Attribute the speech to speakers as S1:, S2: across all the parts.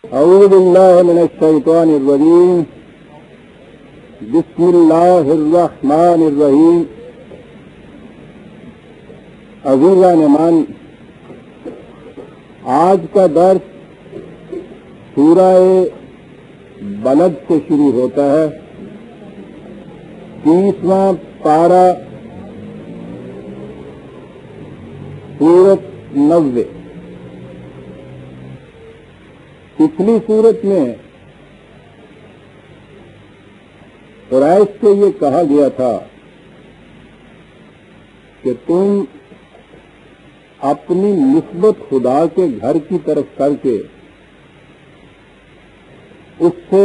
S1: اعوذ باللہ من الشیطان الرجیم بسم اللہ الرحمن الرحیم. عزیزان مان، آج کا درس سورہ بلد سے شروع ہوتا ہے. 30واں پارہ، سورت 90. پچھلی سورت میں قریش سے یہ کہا گیا تھا کہ تم اپنی نسبت خدا کے گھر کی طرف کر کے اس سے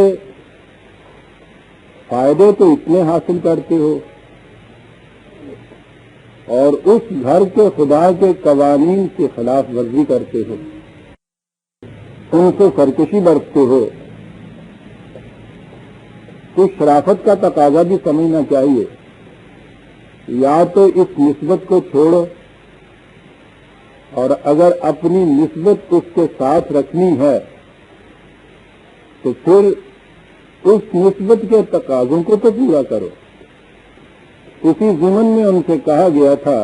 S1: فائدے تو اتنے حاصل کرتے ہو اور اس گھر کے خدا کے قوانین کی خلاف ورزی کرتے ہو، ان سے سرکشی برتتے ہو. کچھ شرافت کا تقاضا بھی سمجھنا چاہیے. یا تو اس نسبت کو چھوڑو، اور اگر اپنی نسبت اس کے ساتھ رکھنی ہے تو پھر اس نسبت کے تقاضوں کو تو پورا کرو. اسی ضمن میں ان سے کہا گیا تھا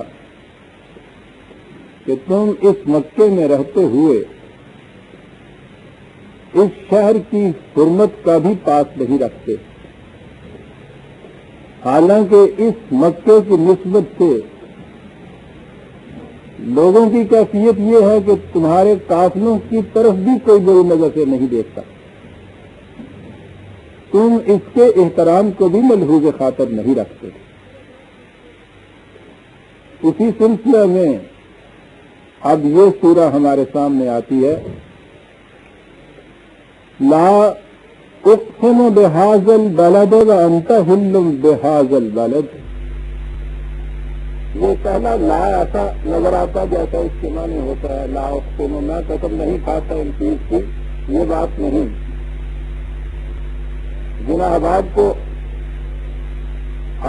S1: کہ تم اس مکے میں رہتے ہوئے اس شہر کی حرمت کا بھی پاس نہیں رکھتے، حالانکہ اس مکے کی نسبت سے لوگوں کی کیفیت یہ ہے کہ تمہارے قافلوں کی طرف بھی کوئی بری نظر سے نہیں دیکھتا. تم اس کے احترام کو بھی ملحوظ خاطر نہیں رکھتے. اسی سلسلے میں اب یہ سورہ ہمارے سامنے آتی ہے. لا اقسم بهذا البلد وانت حل بهذا البلد. یہ پہلا لا ایسا نظر آتا جیسا اس کے معنی ہوتا ہے لا اقسم، میں قسم نہیں کھاتا ان چیز کی، یہ بات نہیں. جن احباب کو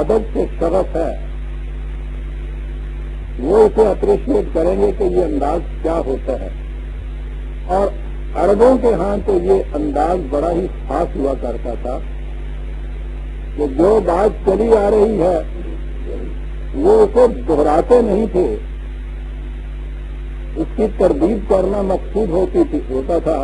S1: ادب سے شرف ہے وہ اسے اپریشیٹ کریں گے کہ یہ انداز کیا ہوتا ہے. اور عربوں کے ہاں تو یہ انداز بڑا ہی خاص ہوا کرتا تھا کہ جو بات چلی آ رہی ہے وہ اسے دہراتے نہیں تھے، اس کی تردید کرنا مقصود ہوتا تھا،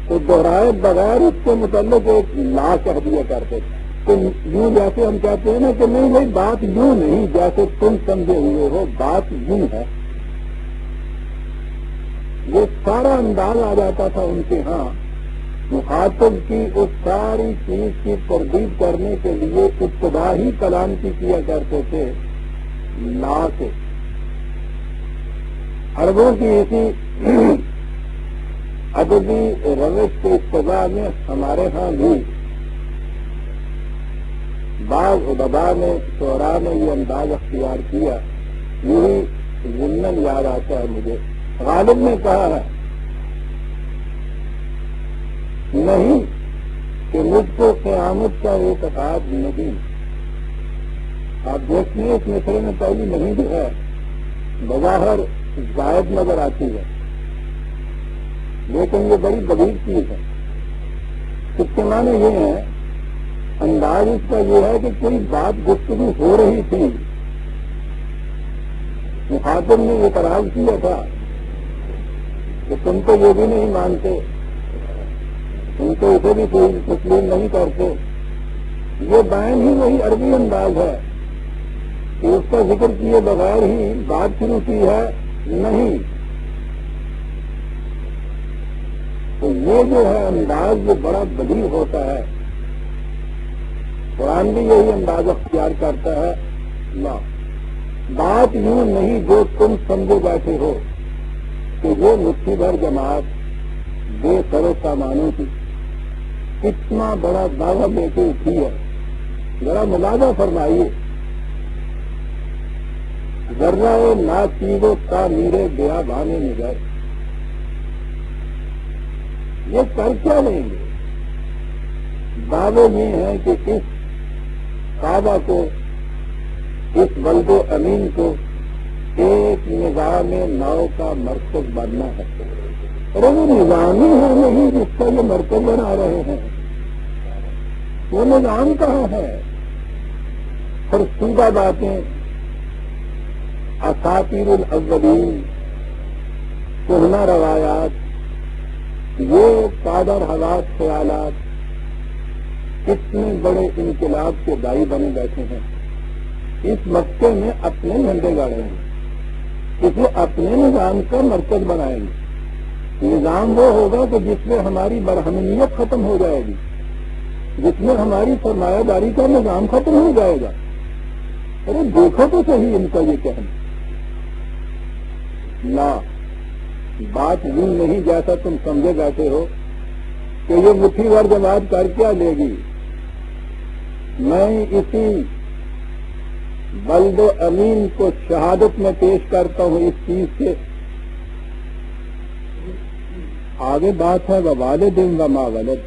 S1: تو دہرائے بغیر اس کے متعلق ایک لا کہہ دیا کرتے تھے. تو یوں جیسے ہم کہتے ہیں نا کہ نہیں بھائی بات یوں نہیں جیسے تم سمجھے ہوئے ہو، بات یوں ہے. یہ سارا انداز آ جاتا تھا ان کے ہاں مخاطب کی اس ساری چیز کی تردید کرنے کے لیے ابتدائی کلام کی کیا کرتے تھے لا سے. عربوں کی اسی ادبی روش کے ابتدا میں ہمارے ہاں بھی بعض ادبا نے شعراء نے یہ انداز اختیار کیا. یہی ضمن یاد آتا ہے مجھے. غالب نے کہا ہے نہیں کہ مجھ کو قیامت کا اعتقاد نہیں. آپ دیکھیے اس مصرے میں پہلی نہیں جو ہے بظاہر زائد نظر آتی ہے، لیکن یہ بڑی بڑی چیز ہے. اس کے معنی یہ ہے، انداز اس کا یہ ہے کہ کوئی بات گفتگو ہو رہی تھی، مخاطب نے اعتراض کیا تھا کہ تم تو یہ بھی نہیں مانتے، تم تو اسے بھی کوئی تسلیم نہیں کرتے. یہ بیان ہی وہی عربی انداز ہے کہ اس کا ذکر کیے بغیر ہی بات شروع کی ہے نہیں. تو یہ جو ہے انداز جو بڑا بدیل ہوتا ہے، قرآن بھی یہی انداز اختیار کرتا ہے. لا، بات یوں نہیں جو تم سمجھے بیٹھے ہو کہ وہ مٹھی بھر جماعت بے سر و سامانوں کی اتنا بڑا دعویٰ لے کے اٹھی ہے. ذرا ملاحظہ فرمائیے، ذرہ ناچیز و تعمیر بیابانے میں گئے، یہ کر کیا لیں گے؟ دعوے یہ ہیں کہ اس کعبہ کو، اس بلد و امین کو ایک نظام نو کا مرکز بننا ہے. اور وہ نظامی ہے نہیں جس کا یہ مرکز بنا رہے ہیں، وہ نظام کہاں ہے؟ فرسودہ باتیں، اساطیر الاولین، کہنا روایات، یہ قادر حالات خیالات کتنے بڑے انقلاب کے دائی بنے بیٹھے ہیں۔ اس مکے میں اپنے جھنڈے گاڑیں گے، اسے اپنے نظام کا مرکز بنائیں گے۔ نظام وہ ہوگا کہ جس میں ہماری برہمنیت ختم ہو جائے گی، جس میں ہماری سرمایہ داری کا نظام ختم ہو جائے گا۔ ارے دیکھو تو صحیح ان کا یہ کہنا، نہ بات یوں نہیں جیسا تم سمجھے بیٹھے ہو کہ یہ مٹھی بھر جماعت کر کیا لے گی۔ میں اسی بلد و امین کو شہادت میں پیش کرتا ہوں اس چیز سے۔ آگے بات ہے ووالد وما ولد۔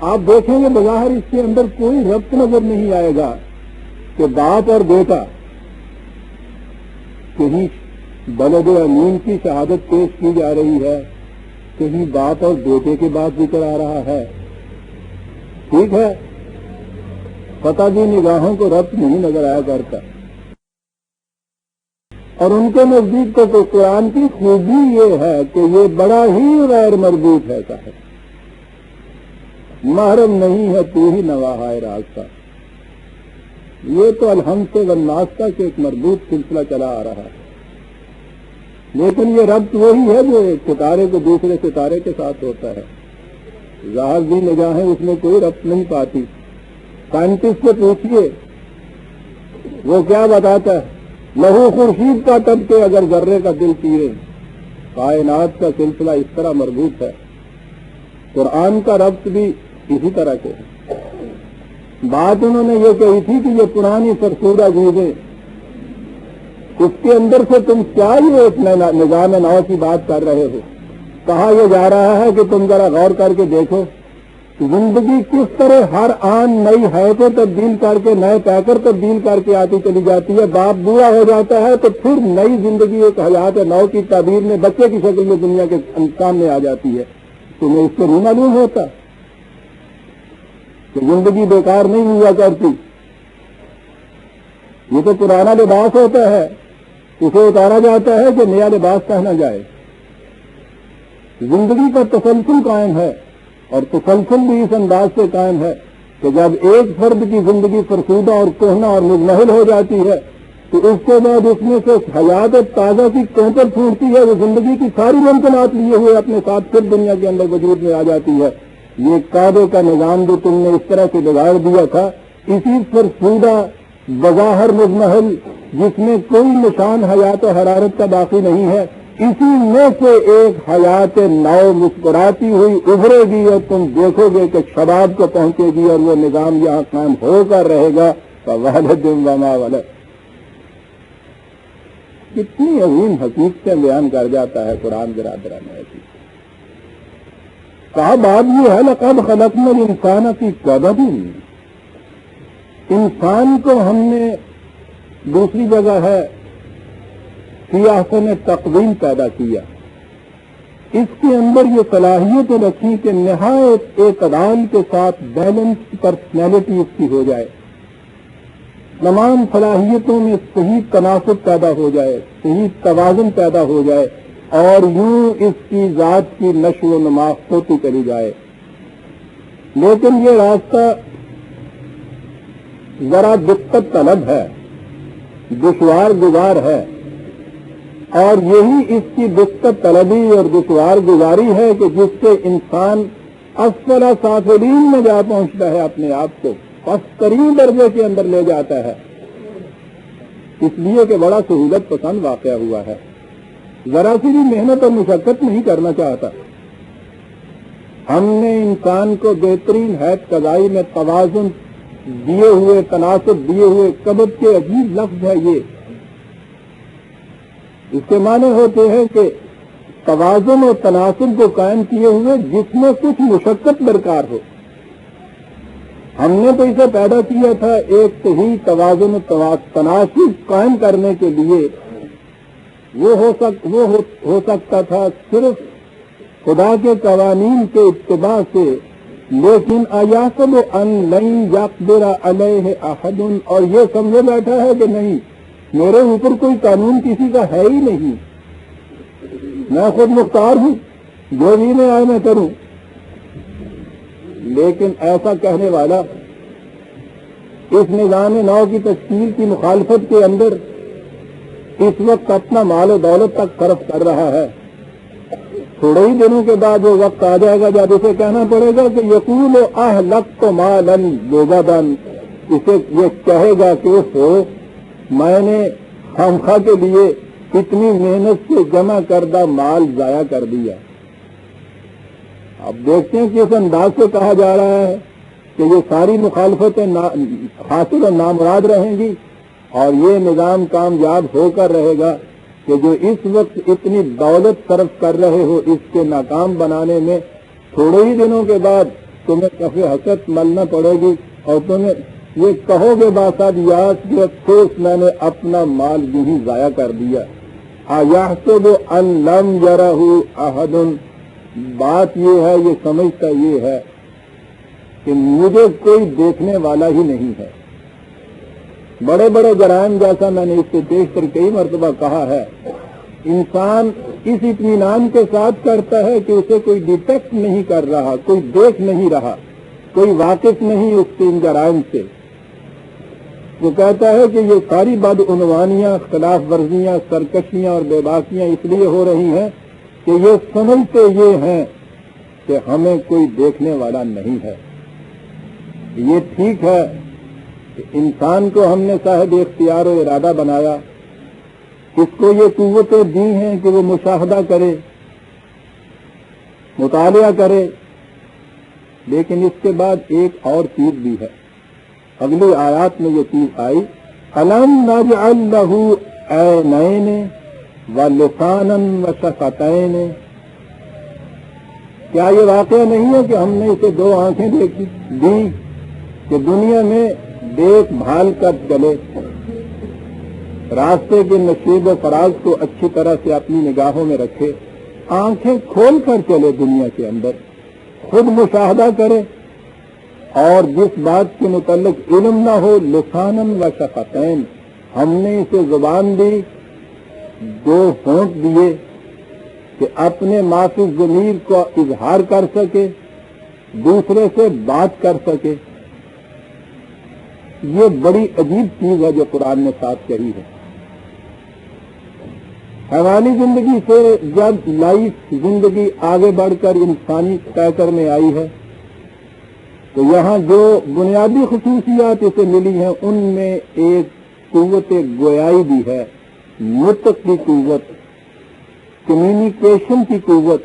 S1: آپ دیکھیں گے بظاہر اس کے اندر کوئی ربط نظر نہیں آئے گا کہ باپ اور بیٹا، کہیں بلد و امین کی شہادت پیش کی جا رہی ہے، کہیں باپ اور بیٹے کے بعد ذکر آ رہا ہے۔ ٹھیک ہے، پتہ بھی نگاہوں کو ربط نہیں نظر آیا کرتا، اور ان کے نزدیک تو قرآن کی خوبی یہ ہے کہ یہ بڑا ہی غیر مربوط ہے، صاحب محرم نہیں ہے تو ہی نواحائے راستہ۔ یہ تو الحمد سے والناس کا کہ ایک مربوط سلسلہ چلا آ رہا ہے، لیکن یہ ربط وہی ہے جو ایک ستارے کو دوسرے ستارے کے ساتھ ہوتا ہے۔ ظاہر بھی نگاہیں اس میں کوئی ربط نہیں پاتی۔ سائنٹسٹ سے پوچھیے، وہ کیا بتاتا ہے؟ لہو خورشید کا تب کے اگر ذرے کا دل چیرے۔ کائنات کا سلسلہ اس طرح مربوط ہے۔ قرآن کا ربط بھی اسی طرح کے ہے۔ بات انہوں نے یہ کہی تھی کہ یہ پرانی فرسودہ چیزیں، اس کے اندر سے تم کیا یہ ایک نظام نو کی بات کر رہے ہو؟ کہا یہ جا رہا ہے کہ تم ذرا غور کر کے دیکھو زندگی کس طرح ہر آن نئی حیاتیں تبدیل کر کے، نئے پیکر تبدیل کر کے آتی چلی جاتی ہے۔ باپ بوڑھا ہو جاتا ہے تو پھر نئی زندگی ایک حیات نو کی تعبیر میں بچے کی شکل میں دنیا کے سامنے آ جاتی ہے۔ تمہیں اس سے نہیں معلوم ہوتا کہ زندگی بیکار نہیں ہوا کرتی؟ یہ تو پرانا لباس ہوتا ہے، اسے اتارا جاتا ہے کہ نیا لباس پہنا جائے۔ زندگی کا تسلسل قائم ہے، اور تسلسل بھی اس انداز سے قائم ہے کہ جب ایک فرد کی زندگی فرسودہ اور کہنا اور مزمحل ہو جاتی ہے تو اس کے بعد اس میں سے حیات تازہ کی کوپر پھوٹتی ہے، وہ زندگی کی ساری ممکنات لیے ہوئے اپنے ساتھ پھر دنیا کے اندر وجود میں آ جاتی ہے۔ یہ کعبے کا نظام جو تم نے اس طرح سے بگاڑ دیا تھا، اسی فرسودہ بظاہر مزمحل جس میں کوئی نشان حیات و حرارت کا باقی نہیں ہے، اسی میں سے ایک حیات نو مسکراتی ہوئی ابھرے گی، اور تم دیکھو گے کہ شباب کو پہنچے گی، اور وہ نظام یہاں قائم ہو کر رہے گا۔ فوالد وما ولد۔ کتنی عظیم حقیقتیں بیان کر جاتا ہے قرآن برادران ایسی۔ کہا بات یہ ہے لقد خلقنا الانسان فی کبد۔ انسان کو ہم نے، دوسری جگہ ہے فی احسن تقویم پیدا کیا، اس کے اندر یہ صلاحیتیں رکھی کہ نہایت اعتدال کے ساتھ بیلنس پرسنالٹی اس کی ہو جائے، تمام صلاحیتوں میں صحیح تناسب پیدا ہو جائے، صحیح توازن پیدا ہو جائے، اور یوں اس کی ذات کی نشو و نما ہوتی چلی جائے۔ لیکن یہ راستہ ذرا دقت طلب ہے، دشوار گزار ہے، اور یہی اس کی دقت طلبی اور دشوار گزاری ہے کہ جس سے انسان اسفل سافلین میں جا پہنچتا ہے، اپنے آپ کو پسترین درجے کے اندر لے جاتا ہے، اس لیے کہ بڑا سہولت پسند واقعہ ہوا ہے، ذرا سی بھی محنت اور مشقت نہیں کرنا چاہتا۔ ہم نے انسان کو بہترین حیث قضائی میں توازن دیے ہوئے، تناسب دیے ہوئے، قبض کے عجیب لفظ ہے یہ، اس کے معنی ہوتے ہیں کہ توازن اور تناسب کو قائم کیے ہوئے جس میں کچھ مشقت درکار ہو۔ ہم نے تو اسے پیدا کیا تھا ایک صحیح توازن و تناسب قائم کرنے کے لیے، وہ ہو سکتا تھا صرف خدا کے قوانین کے اتباع سے، لیکن ایحسب ان لن یقدر علیہ احد، اور یہ سمجھے بیٹھا ہے کہ نہیں میرے اوپر کوئی قانون کسی کا ہے ہی نہیں، میں خود مختار ہوں، جو بھی میں آئے میں کروں۔ لیکن ایسا کہنے والا اس نظام نو کی تشکیل کی مخالفت کے اندر اس وقت اپنا مال و دولت تک صرف کر رہا ہے۔ تھوڑے ہی دنوں کے بعد وہ وقت آ جائے گا جب اسے کہنا پڑے گا کہ یقول اہلکت مالا لبدا، اسے یہ کہے گا کہ میں نے خامخواہ کے لیے اتنی محنت سے جمع کردہ مال ضائع کر دیا۔ اب دیکھتے ہیں کہ اس انداز سے کہا جا رہا ہے کہ یہ ساری مخالفتیں حاصل و نامراد رہیں گی، اور یہ نظام کامیاب ہو کر رہے گا کہ جو اس وقت اتنی دولت صرف کر رہے ہو اس کے ناکام بنانے میں تھوڑے ہی دنوں کے بعد تمہیں کفِ حسرت ملنا پڑے گی، اور تمہیں یہ کہو گے باسد یاد کہ افسوس میں نے اپنا مال یوں ضائع کر دیا۔ ایحسب ان لم یرہ احد، بات یہ ہے، یہ سمجھتا یہ ہے کہ مجھے کوئی دیکھنے والا ہی نہیں ہے۔ بڑے بڑے جرائم، جیسا میں نے اس سے دیکھ کر کئی مرتبہ کہا ہے، انسان اس اطمینان کے ساتھ کرتا ہے کہ اسے کوئی ڈیٹیکٹ نہیں کر رہا، کوئی دیکھ نہیں رہا، کوئی واقف نہیں اس کے ان جرائم سے۔ وہ کہتا ہے کہ یہ ساری بدعنوانیاں، خلاف ورزیاں، سرکشیاں اور بے باکیاں اس لیے ہو رہی ہیں کہ یہ سمجھتے یہ ہیں کہ ہمیں کوئی دیکھنے والا نہیں ہے۔ یہ ٹھیک ہے کہ انسان کو ہم نے صاحب اختیار و ارادہ بنایا، اس کو یہ قوتیں دی ہیں کہ وہ مشاہدہ کرے، مطالعہ کرے، لیکن اس کے بعد ایک اور چیز بھی ہے۔ اگلی آیات میں یہ چیز آئی، أَلَمْ نَجْعَلْ لَهُ عَيْنَيْنِ وَلِسَانًا وَشَفَتَيْنِ، کیا یہ واقعہ نہیں ہے کہ ہم نے اسے دو آنکھیں دی کہ دنیا میں دیکھ بھال کر چلے، راستے کے نشیب و فراز کو اچھی طرح سے اپنی نگاہوں میں رکھے، آنکھیں کھول کر چلے دنیا کے اندر، خود مشاہدہ کرے، اور جس بات کے متعلق علم نہ ہو لسانً و شفتین، ہم نے اسے زبان دی، دو ہونٹ دیے کہ اپنے معافی ضمیر کو اظہار کر سکے، دوسرے سے بات کر سکے۔ یہ بڑی عجیب چیز ہے جو قرآن نے ساتھ کہی ہے۔ حیوانی زندگی سے جب لائف زندگی آگے بڑھ کر انسانی پیکر میں آئی ہے تو یہاں جو بنیادی خصوصیات اسے ملی ہیں ان میں ایک قوت گویائی بھی ہے، نطق کی قوت، کمیونیکیشن کی قوت،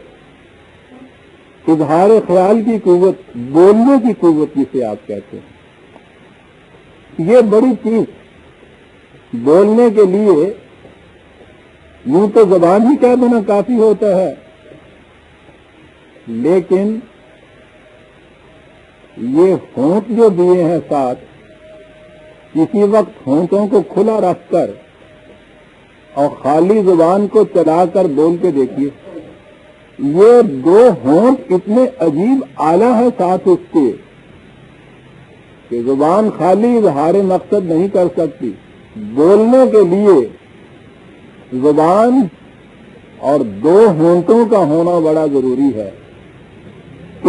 S1: اظہار خیال کی قوت، بولنے کی قوت جسے آپ کہتے ہیں۔ یہ بڑی چیز، بولنے کے لیے یوں تو زبان ہی کہہ دینا کافی ہوتا ہے، لیکن یہ ہونٹ جو دیے ہیں ساتھ، کسی وقت ہونٹوں کو کھلا رکھ کر اور خالی زبان کو چلا کر بول کے دیکھیے، یہ دو ہونٹ اتنے عجیب آلہ ہے ساتھ اس کے کہ زبان خالی اظہار مقصد نہیں کر سکتی، بولنے کے لیے زبان اور دو ہونٹوں کا ہونا بڑا ضروری ہے۔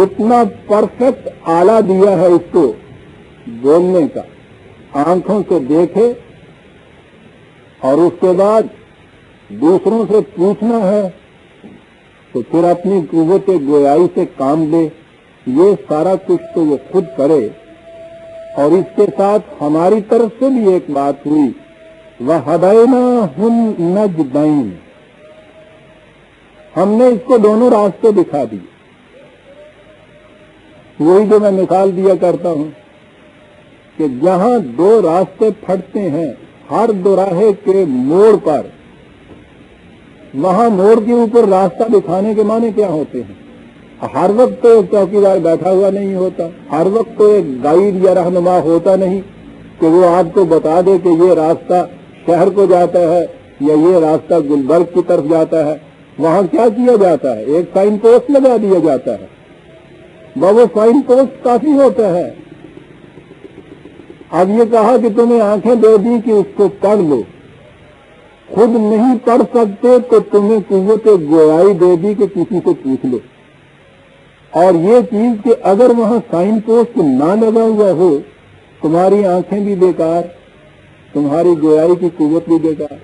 S1: اتنا پرفیکٹ آلہ دیا ہے اس کو بولنے کا، آنکھوں سے دیکھے اور اس کے بعد دوسروں سے پوچھنا ہے تو پھر اپنی قوت گویائی سے کام لے، یہ سارا کچھ تو وہ خود کرے۔ اور اس کے ساتھ ہماری طرف سے بھی ایک بات ہوئی، وَهَدَيْنَاهُ النَّجْدَيْنِ، ہم نے اس کو دونوں راستے دکھا دیے۔ وہی جو میں مثال دیا کرتا ہوں کہ جہاں دو راستے پھٹتے ہیں ہر دوراہے کے موڑ پر، وہاں موڑ کے اوپر راستہ دکھانے کے معنی کیا ہوتے ہیں؟ ہر وقت تو ایک چوکیدار بیٹھا ہوا نہیں ہوتا، ہر وقت تو ایک گائیڈ یا رہنما ہوتا نہیں کہ وہ آپ کو بتا دے کہ یہ راستہ شہر کو جاتا ہے، یا یہ راستہ گلبرگ کی طرف جاتا ہے، وہاں کیا کیا جاتا ہے؟ ایک سائن پوسٹ لگا دیا جاتا ہے، وہ سائن پوسٹ کافی ہوتا ہے۔ اب یہ کہا کہ تمہیں آنکھیں دے دی کہ اس کو پڑھ لو، خود نہیں پڑھ سکتے تو تمہیں قوت گویائی دے دی کہ کسی کو پوچھ لو۔ اور یہ چیز کہ اگر وہاں سائن پوسٹ نہ لگا ہوا ہو، تمہاری آنکھیں بھی بیکار، تمہاری گویائی کی قوت بھی بیکار۔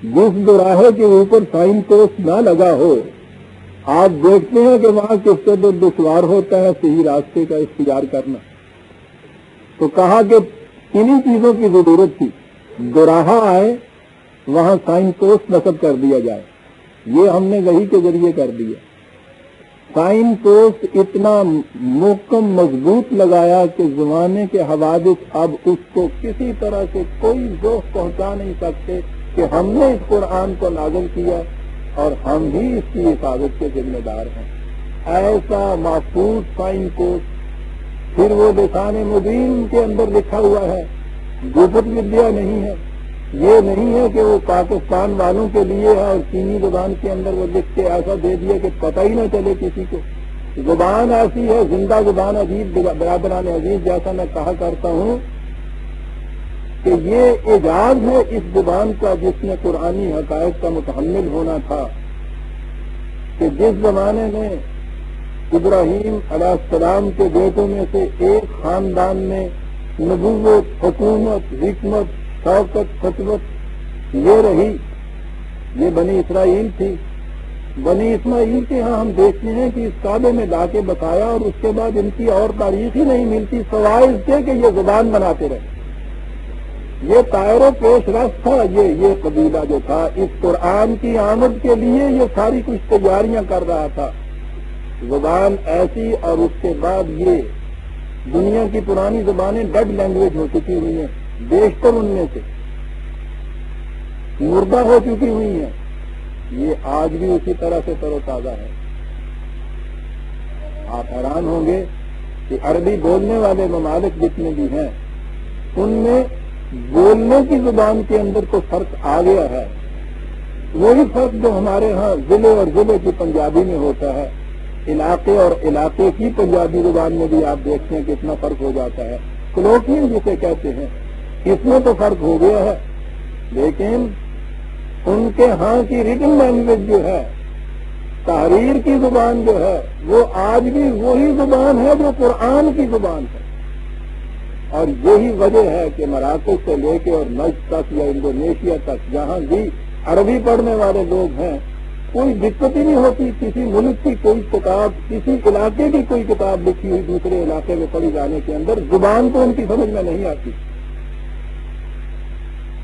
S1: جس دوراہے کے اوپر سائن پوسٹ نہ لگا ہو، آپ دیکھتے ہیں کہ وہاں کس قدر دشوار ہوتا ہے صحیح راستے کا اختیار کرنا۔ تو کہا کہ انہی چیزوں کی ضرورت تھی، دوراہا آئے وہاں سائن پوسٹ نصب کر دیا جائے۔ یہ ہم نے وحی کے ذریعے کر دیا۔ سائن پوسٹ اتنا محکم مضبوط لگایا کہ زمانے کے حوادث اب اس کو کسی طرح سے کوئی ذوق پہنچا نہیں سکتے کہ ہم نے اس قرآن کو نازل کیا اور ہم ہی اس کی حفاظت کے ذمہ دار ہیں۔ ایسا محفوظ سائن پوسٹ، پھر وہ لسان مبین کے اندر لکھا ہوا ہے، گوپت ودیا نہیں ہے۔ یہ نہیں ہے کہ وہ پاکستان والوں کے لیے ہے اور چینی زبان کے اندر وہ لکھ کے ایسا دے دیا کہ پتہ ہی نہ چلے کسی کو۔ زبان ایسی ہے، زندہ زبان عزیز برادران عزیز، جیسا میں کہا کرتا ہوں کہ یہ اعجاز ہے اس زبان کا جس میں قرآنی حقائق کا متحمل ہونا تھا، کہ جس زمانے میں ابراہیم علیہ السلام کے بیٹوں میں سے ایک خاندان میں نبوت، حکومت، حکمت، شوکت، فتوت یہ رہی، یہ بنی اسرائیل تھی۔ بنی اسماعیل کے ہاں ہم دیکھتے ہیں کہ اس کعبے میں لا کے بتایا اور اس کے بعد ان کی اور تاریخ ہی نہیں ملتی سوائے اس کے کہ یہ زبان بناتے رہے۔ یہ طائر و پیش رفت تھا، یہ قبیلہ جو تھا اس قرآن کی آمد کے لیے یہ ساری کچھ تیاریاں کر رہا تھا۔ زبان ایسی، اور اس کے بعد یہ دنیا کی پرانی زبانیں ڈیڈ لینگویج ہو چکی ہوئی ہیں، بیشتر ان میں سے مردہ ہو چکی ہوئی ہیں۔ یہ آج بھی اسی طرح سے تر و تازہ ہے۔ آپ حیران ہوں گے کہ عربی بولنے والے ممالک جتنے بھی ہیں ان میں بولنے کی زبان کے اندر تو فرق آ گیا ہے، وہی فرق جو ہمارے ہاں ضلع اور ضلع کی پنجابی میں ہوتا ہے، علاقے اور علاقے کی پنجابی زبان میں بھی آپ دیکھتے ہیں کہ اتنا فرق ہو جاتا ہے۔ کلوکین جسے کہتے ہیں، اس میں تو فرق ہو گیا ہے، لیکن ان کے ہاں کی ریٹن لینگویج جو ہے، تحریر کی زبان جو ہے، وہ آج بھی وہی زبان ہے جو قرآن کی زبان ہے۔ اور یہی وجہ ہے کہ مراکش سے لے کے اور نجد تک یا انڈونیشیا تک جہاں بھی عربی پڑھنے والے لوگ ہیں، کوئی دقت ہی نہیں ہوتی کسی ملک کی کوئی کتاب، کسی علاقے کی کوئی کتاب لکھی ہوئی دوسرے علاقے میں پڑھی جانے کے اندر زبان تو ان کی سمجھ میں نہیں آتی۔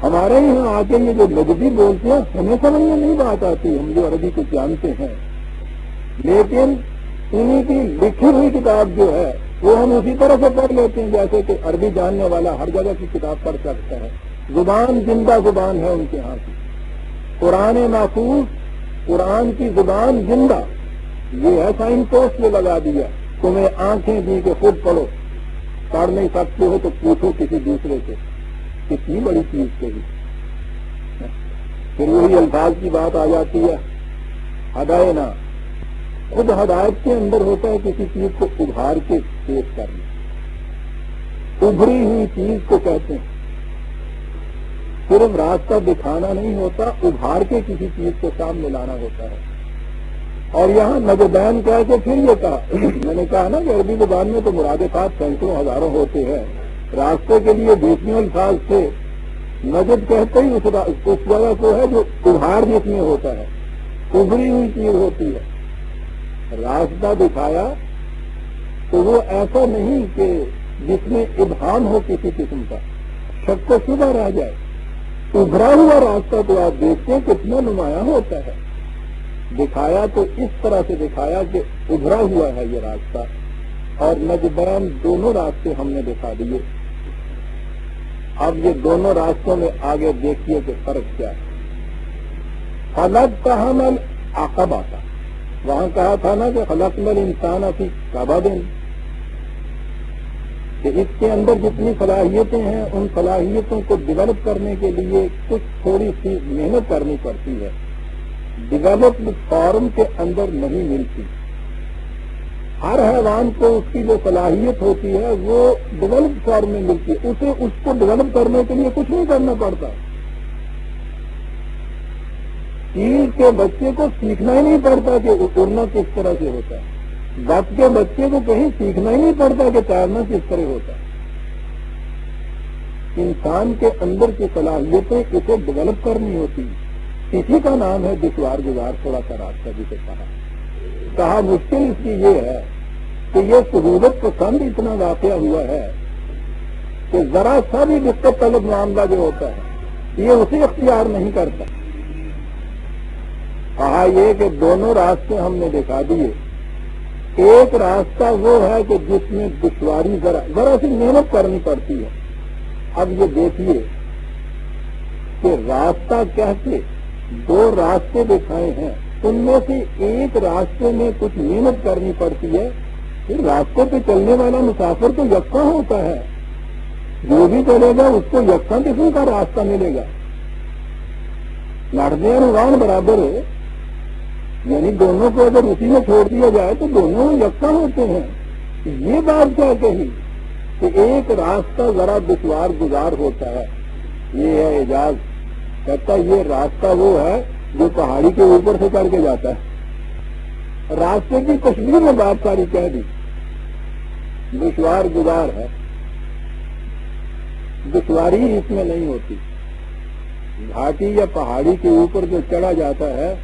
S1: ہمارے یہاں آ کے یہ جو نجدی بولتے ہیں ہمیں سمجھ میں نہیں بات آتی، ہم جو عربی کو جانتے ہیں، لیکن انہیں کی لکھی ہوئی کتاب جو ہے وہ ہم اسی طرح سے پڑھ لیتے ہیں جیسے کہ عربی جاننے والا ہر جگہ کی کتاب پڑھ سکتا ہے۔ زبان زندہ زبان ہے ان کے ہاں کی، قرآن محفوظ، قرآن کی زبان زندہ۔ یہ ہے سائن پوسٹ میں لگا دیا، تمہیں آنکھیں دی کہ خود پڑھو، پڑھ نہیں سکتے ہو تو پوچھو کسی دوسرے سے۔ کتنی بڑی چیز کہی۔ پھر وہی الفاظ کی بات آ جاتی ہے، ہداینا، خود ہدایت کے اندر ہوتا ہے کسی چیز کو ابھار کے پیش کرنا، ابھری ہوئی چیز کو کہتے ہیں۔ صرف راستہ دکھانا نہیں ہوتا، ابھار کے کسی چیز کو سامنے لانا ہوتا ہے۔ اور یہاں نجدین کہہ کے پھر یہ کہا، میں نے کہا نا کہ عربی زبان میں تو مرادفات سینکڑوں ہزاروں ہوتے ہیں، راستے کے لیے دوسرے الفاظ سے نجد کہتے ہی اس جگہ کو ہے جو ابھار جس میں ہوتا ہے، ابھری ہوئی چیز ہوتی ہے۔ راستہ دکھایا تو وہ ایسا نہیں کہ جس میں ابہام ہو کسی قسم کا، شک و شبہ رہ جائے۔ ابھرا ہوا راستہ تو آپ دیکھتے ہیں کتنا نمایاں ہوتا ہے، دکھایا تو اس طرح سے دکھایا کہ ابھرا ہوا ہے یہ راستہ، اور نجدین دونوں راستے ہم نے دکھا دیے۔ اب یہ دونوں راستوں میں آگے دیکھیے کہ فرق کیا ہے۔ خلقتہم العقبہ کا، وہاں کہا تھا نا کہ خلقنا الانسان فی کبد، کہ اس کے اندر جتنی صلاحیتیں ہیں ان صلاحیتوں کو ڈیولپ کرنے کے لیے کچھ تھوڑی سی محنت کرنی پڑتی ہے، ڈیولپڈ فارم کے اندر نہیں ملتی۔ ہر حیوان کو اس کی جو صلاحیت ہوتی ہے وہ ڈیولپ فارم میں ملتی ہے، اسے اس کو ڈیولپ کرنے کے لیے کچھ نہیں کرنا پڑتا۔ چیل کے بچے کو سیکھنا ہی نہیں پڑتا کہ اڑنا کس طرح سے ہوتا ہے، بچ کے بچے کو کہیں سیکھنا ہی نہیں پڑتا کہ تیرنا کس طرح ہوتا ہے۔ انسان کے اندر کی صلاحیتیں اسے ڈیولپ کرنی ہوتی، اسی کا نام ہے دشوار گزار تھوڑا سا راستہ جسے کہا مشکل اس کی یہ ہے کہ یہ سہولت پسند اتنا واقعہ ہوا ہے کہ ذرا سا بھی دقت طلب معاملہ جو ہوتا ہے یہ اسے اختیار نہیں کرتا۔ کہا یہ کہ دونوں راستے ہم نے دکھا دیے، ایک راستہ وہ ہے کہ جس میں دشواری ذرا سی محنت کرنی پڑتی ہے۔ اب یہ دیکھیے کہ راستہ کہہ کے دو راستے دکھائے ہیں، ان میں سے ایک راستے میں کچھ محنت کرنی پڑتی ہے، پھر راستے پہ چلنے والا مسافر تو یکساں ہوتا ہے، جو بھی چلے گا اس کو یکساں قسم کا راستہ ملے گا، لڑنے انوان برابر ہے، یعنی دونوں کو اگر اسی میں چھوڑ دیا جائے تو دونوں یکساں ہوتے ہیں۔ یہ بات کیا کہی کہ ایک راستہ ذرا دشوار گزار ہوتا ہے، یہ ہے اعجاز۔ کہتا یہ راستہ وہ ہے جو پہاڑی کے اوپر سے چڑھ کے جاتا ہے، راستے کی تشبیہ میں بات ساری کہہ دی، دشوار گزار ہے، دشواری اس میں نہیں ہوتی۔ گھاٹی یا پہاڑی کے اوپر جو چڑھا جاتا ہے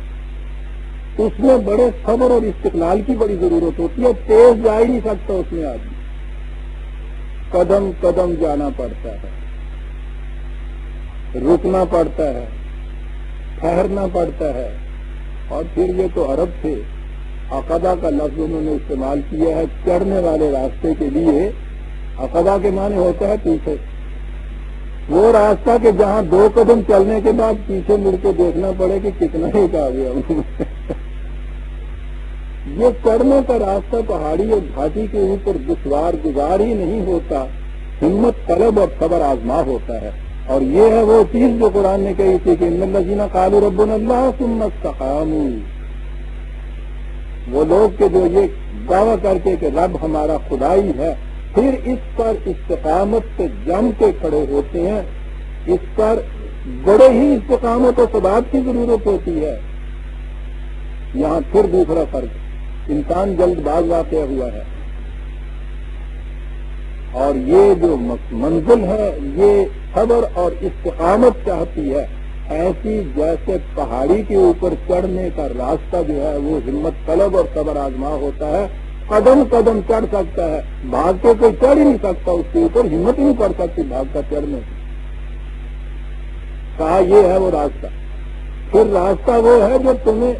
S1: اس میں بڑے صبر اور استقلال کی بڑی ضرورت ہوتی ہے، تیز جا ہی نہیں سکتا اس میں آدمی، قدم قدم جانا پڑتا ہے، رکنا پڑتا ہے، ٹھہرنا پڑتا ہے۔ اور پھر یہ تو عرب تھے، عقدہ کا لفظ انہوں نے استعمال کیا ہے چڑھنے والے راستے کے لیے۔ عقدہ کے معنی ہوتا ہے پیچھے، وہ راستہ کہ جہاں دو قدم چلنے کے بعد پیچھے مڑ کے دیکھنا پڑے کہ کتنا ہی آ گیا۔ یہ چڑھنے کا راستہ پہاڑی اور گھاٹی کے اوپر دشوار گزار ہی نہیں ہوتا، ہمت طلب اور صبر آزما ہوتا ہے۔ اور یہ ہے وہ چیز جو قرآن نے کہی تھی کہ ان الذین قالوا ربنا اللہ ثم استقاموا، وہ لوگ کہ جو یہ دعویٰ کرتے کہ رب ہمارا خدائی ہے، پھر اس پر استقامت سے جم کے کھڑے ہوتے ہیں، اس پر بڑے ہی استقامت و ثبات کی ضرورت ہوتی ہے۔ یہاں پھر دوسرا فرق، انسان جلد باز واقع ہوا ہے، اور یہ جو منزل ہے یہ صبر اور استقامت چاہتی ہے، ایسی جیسے پہاڑی کے اوپر چڑھنے کا راستہ جو ہے وہ ہمت طلب اور صبر آزما ہوتا ہے، قدم قدم چڑھ سکتا ہے، بھاگ کے کوئی چڑھ ہی نہیں سکتا، اس کے اوپر ہمت ہی نہیں پڑ سکتی بھاگ کر چڑھنے کی۔ کہا یہ ہے وہ راستہ۔ پھر راستہ وہ ہے جو تمہیں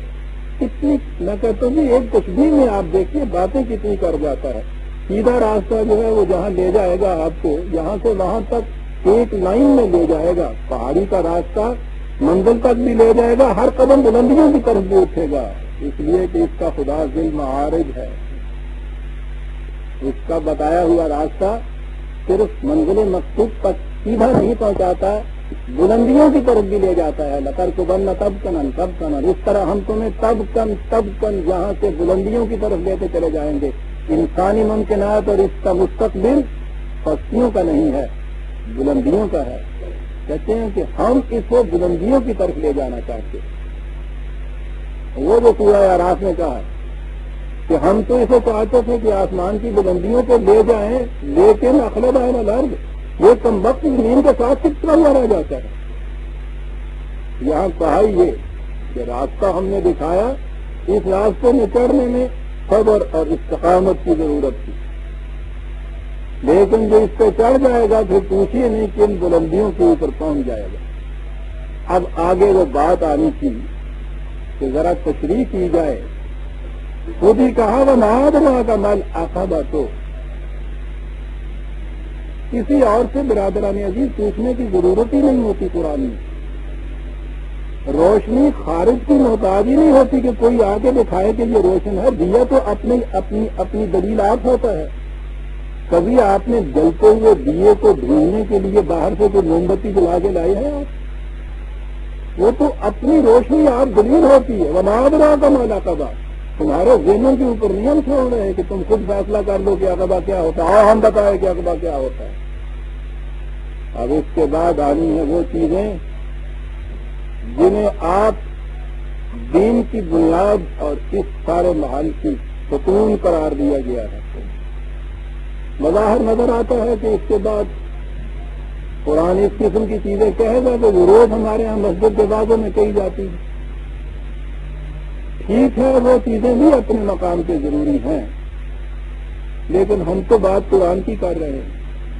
S1: کتنی، میں کہتا ہوں ایک تشبیہ میں آپ دیکھیے باتیں کتنی کر جاتا ہے۔ سیدھا راستہ جو ہے وہ جہاں لے جائے گا آپ کو، یہاں سے وہاں تک ایک لائن میں لے جائے گا، پہاڑی کا راستہ منزل تک بھی لے جائے گا، ہر قدم بلندیوں کی طرف بھی اٹھے گا، اس لیے کہ اس کا خدا ذی المعارج ہے۔ اس کا بتایا ہوا راستہ صرف منزل مقصود تک سیدھا نہیں پہنچاتا، بلندیوں کی طرف بھی لے جاتا ہے۔ لَتَرْكُبَنَّ طَبْقًا طَبْقًا، اس طرح ہم تمہیں طبقاً یہاں سے بلندیوں کی طرف لیتے چلے جائیں گے۔ انسانی ممکنات اور اس کا مستقبل پستیوں کا نہیں ہے، بلندیوں کا ہے۔ کہتے ہیں کہ ہم اس کو بلندیوں کی طرف لے جانا چاہتے ہیں۔ وہ جو سورہ اعراف نے کہا کہ ہم تو اسے چاہتے تھے کہ آسمان کی بلندیوں کو لے جائیں، لیکن اخلد علی الارض، یہ کمبخت زمین کے ساتھ کس طرح ہوا رہ جاتا ہے۔ یہاں کہا یہ کہ راستہ ہم نے دکھایا، اس راستے میں چڑھنے میں صبر اور استقامت کی ضرورت تھی، لیکن جو اس پہ چڑھ جائے گا پھر پوچھیے نہیں کن بلندیوں کے اوپر پہنچ جائے گا۔ اب آگے وہ بات آنی تھی کہ ذرا تشریح کی جائے۔ خود ہی کہا وَمَا أَدْرَاكَ مَا الْعَقَبَةُ، تو کسی اور سے برادران عزیز پوچھنے کی ضرورت ہی نہیں ہوتی۔ قرآن میں روشنی خارج کی محتاج ہی نہیں ہوتی کہ کوئی آگے دکھائے کہ یہ روشن ہے، دیا تو اپنی دلیل آپ ہوتا ہے۔ کبھی آپ نے جلتے ہوئے دیے کو ڈھونڈنے کے لیے باہر سے کوئی موم بتی جلا کے لائے ہیں آپ؟ وہ تو اپنی روشنی آپ دلیل ہوتی ہے. ونادرا کا مالا قبا تمہارے ذہنوں کے اوپر نہیں ہم چھوڑ رہے کہ تم خود فیصلہ کر لو کہ عقبہ کیا ہوتا ہے. ہم بتائیں کہ عقبہ کیا ہوتا ہے. اب اس کے بعد آنی ہے وہ چیزیں جنہیں آپ دین کی بنیاد اور اس سارے محل کی ستون قرار دیا گیا ہے. مظاہر نظر آتا ہے کہ اس کے بعد قرآن اس قسم کی چیزیں کہے گا کہ وہ روز ہمارے یہاں مسجد کے بازوں میں کہی جاتی ہیں. ٹھیک ہے وہ چیزیں بھی اپنے مقام پہ ضروری ہیں، لیکن ہم تو بات قرآن کی کر رہے ہیں.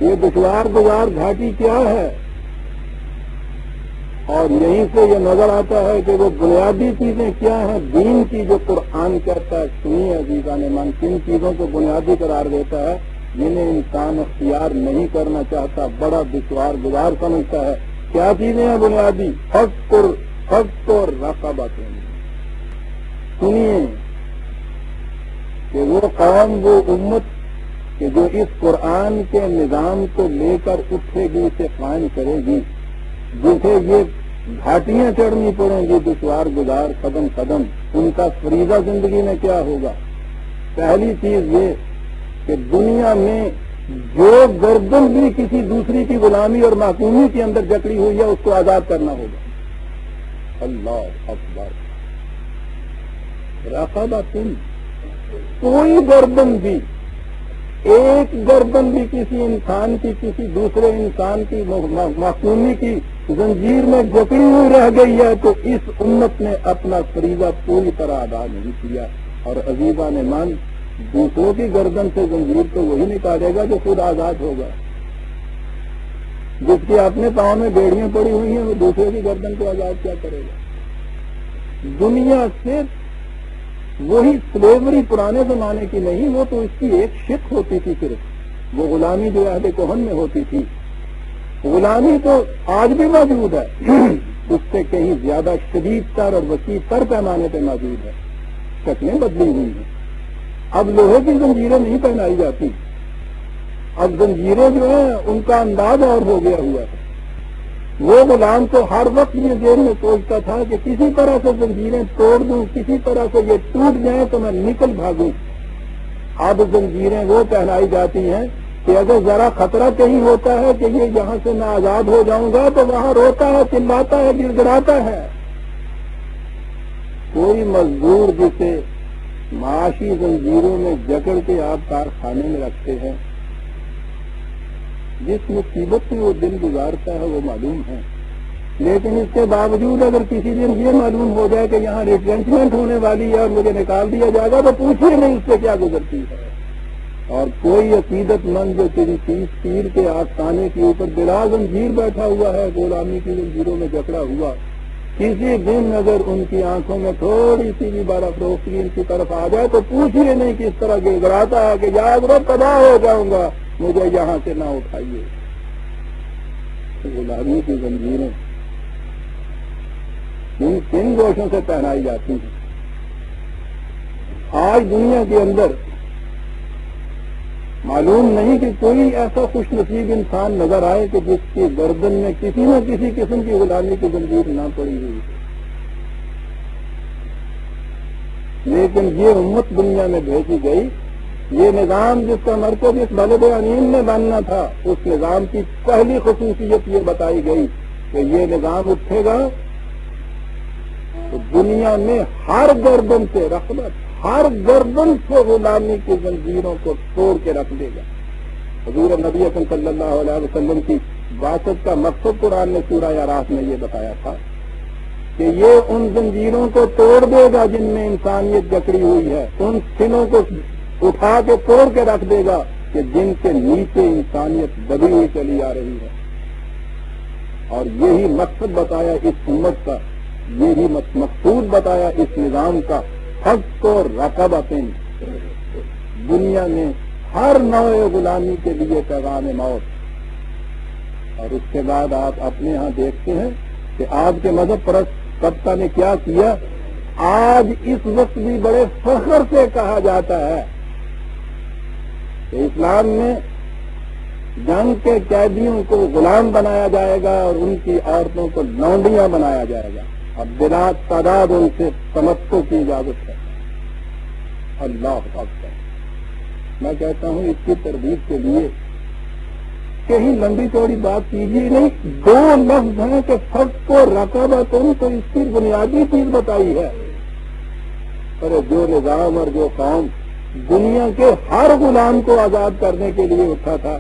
S1: یہ دشوار گزار گھاٹی کیا ہے؟ اور یہیں سے یہ نظر آتا ہے کہ وہ بنیادی چیزیں کیا ہیں دین کی جو قرآن کہتا ہے. سنیے عزیزان من، کن چیزوں کو بنیادی قرار دیتا ہے جنہیں انسان اختیار نہیں کرنا چاہتا، بڑا دشوار گزار سمجھتا ہے. کیا چیزیں ہیں بنیادی؟ فکر رقبۃ. سنیے کہ وہ قوم، وہ امت کہ جو اس قرآن کے نظام کو لے کر اٹھے گی، اسے قائم کرے گی، جسے یہ گھاٹیاں چڑھنی پڑیں گی دشوار گزار قدم قدم، ان کا فریضہ زندگی میں کیا ہوگا؟ پہلی چیز یہ کہ دنیا میں جو گردن بھی کسی دوسری کی غلامی اور محکومی کے اندر جکڑی ہوئی ہے اس کو آزاد کرنا ہوگا. اللہ اکبر. رقبۃ، کوئی گردن بھی، ایک گردن بھی کسی انسان کی کسی دوسرے انسان کی محکومی کی زنجیر میں جکڑی ہوئی رہ گئی ہے تو اس امت نے اپنا فریضہ پوری طرح ادا نہیں کیا. اور عزیزان مان، دوسروں کی گردن سے زنجیر تو وہی نکالے گا جو خود آزاد ہوگا. جس کے اپنے پاؤں میں بیڑیاں پڑی ہوئی ہیں وہ دوسروں کی گردن کو آزاد کیا کرے گا؟ دنیا سے وہی سلیوری پرانے زمانے کی نہیں، وہ تو اس کی ایک شک ہوتی تھی صرف، وہ غلامی جو عہد کہن میں ہوتی تھی. غلامی تو آج بھی موجود ہے، اس سے کہیں زیادہ شدید تر اور وسیع تر پیمانے پہ موجود ہے. شکلیں بدلی ہوئی ہیں. اب لوہے کی زنجیریں نہیں پہنائی جاتی، اب زنجیریں جو ہیں ان کا انداز اور ہو گیا ہوا ہے. وہ غلام تو ہر وقت یہ ذہن میں سوچتا تھا کہ کسی طرح سے زنجیریں توڑ دوں، کسی طرح سے یہ ٹوٹ جائیں تو میں نکل بھاگوں. اب زنجیریں وہ پہنائی جاتی ہیں کہ اگر ذرا خطرہ کہیں ہوتا ہے کہ یہ یہاں سے میں آزاد ہو جاؤں گا تو وہاں روتا ہے، چلاتا ہے، گر گراتا ہے. کوئی مزدور جسے معاشی زنجیروں میں جکڑ کے آپ کارخانے میں رکھتے ہیں، جس مصیبت میں وہ دن گزارتا ہے وہ معلوم ہے. لیکن اس کے باوجود اگر کسی دن یہ معلوم ہو جائے کہ یہاں ریٹرنچمنٹ ہونے والی ہے اور مجھے نکال دیا جائے گا تو پوچھیے نہیں اس سے کیا گزرتی ہے. اور کوئی عقیدت مند جو تیری پیر کے آستانے کے اوپر بلا زنجیر بیٹھا ہوا ہے، غلامی کی زنجیروں میں جکڑا ہوا، کسی دن اگر ان کی آنکھوں میں تھوڑی سی بھی برف روشنی ان کی طرف آ جائے تو پوچھیے نہیں کس طرح گڑگڑاتا ہے کہ یا حضرت تباہ ہو جاؤں گا، مجھے یہاں سے نہ اٹھائیے. غلامی کی زنجیریں کن گوشوں سے پہنائی جاتی ہیں. آج دنیا کے اندر معلوم نہیں کہ کوئی ایسا خوش نصیب انسان نظر آئے کہ جس کی گردن میں کسی نہ کسی قسم کی غلامی کی زنجیر نہ پڑی ہوئی. لیکن یہ امت دنیا میں بھیجی گئی، یہ نظام جس کا مرکز اس بلد امین میں بننا تھا، اس نظام کی پہلی خصوصیت یہ بتائی گئی کہ یہ نظام اٹھے گا تو دنیا میں ہر گردن سے رقبت، ہر گردن سے غلامی کی زنجیروں کو توڑ کے رکھ دے گا. حضور نبی اکرم صلی اللہ علیہ وسلم کی بعثت کا مقصد قرآن نے سورہ اعراف میں یہ بتایا تھا کہ یہ ان زنجیروں کو توڑ دے گا جن میں انسانیت جکڑی ہوئی ہے، ان سنوں کو اٹھا کے توڑ کے رکھ دے گا کہ جن کے نیچے انسانیت دبی ہوئی چلی آ رہی ہے. اور یہی مقصد بتایا اس امت کا، یہی مقصود بتایا اس نظام کا. حق اور رقبۃ، دنیا میں ہر نوع غلامی کے لیے پیغام موت. اور اس کے بعد آپ اپنے ہاں دیکھتے ہیں کہ آپ کے مذہب پرست طبقہ نے کیا کیا. آج اس وقت بھی بڑے فخر سے کہا جاتا ہے کہ اسلام میں جنگ کے قیدیوں کو غلام بنایا جائے گا اور ان کی عورتوں کو لونڈیاں بنایا جائے گا. اب بلا تعداد ان سے تمتع کی اجازت ہے. اللہ اکبر. میں کہتا ہوں اس کی تربیت کے لیے کہیں لمبی چوڑی بات کیجیے نہیں. 2 لفظ ہیں کہ فرق کو رقبتن تو اس کی بنیادی چیز بتائی ہے. ارے جو نظام اور جو قوم دنیا کے ہر غلام کو آزاد کرنے کے لیے اٹھا تھا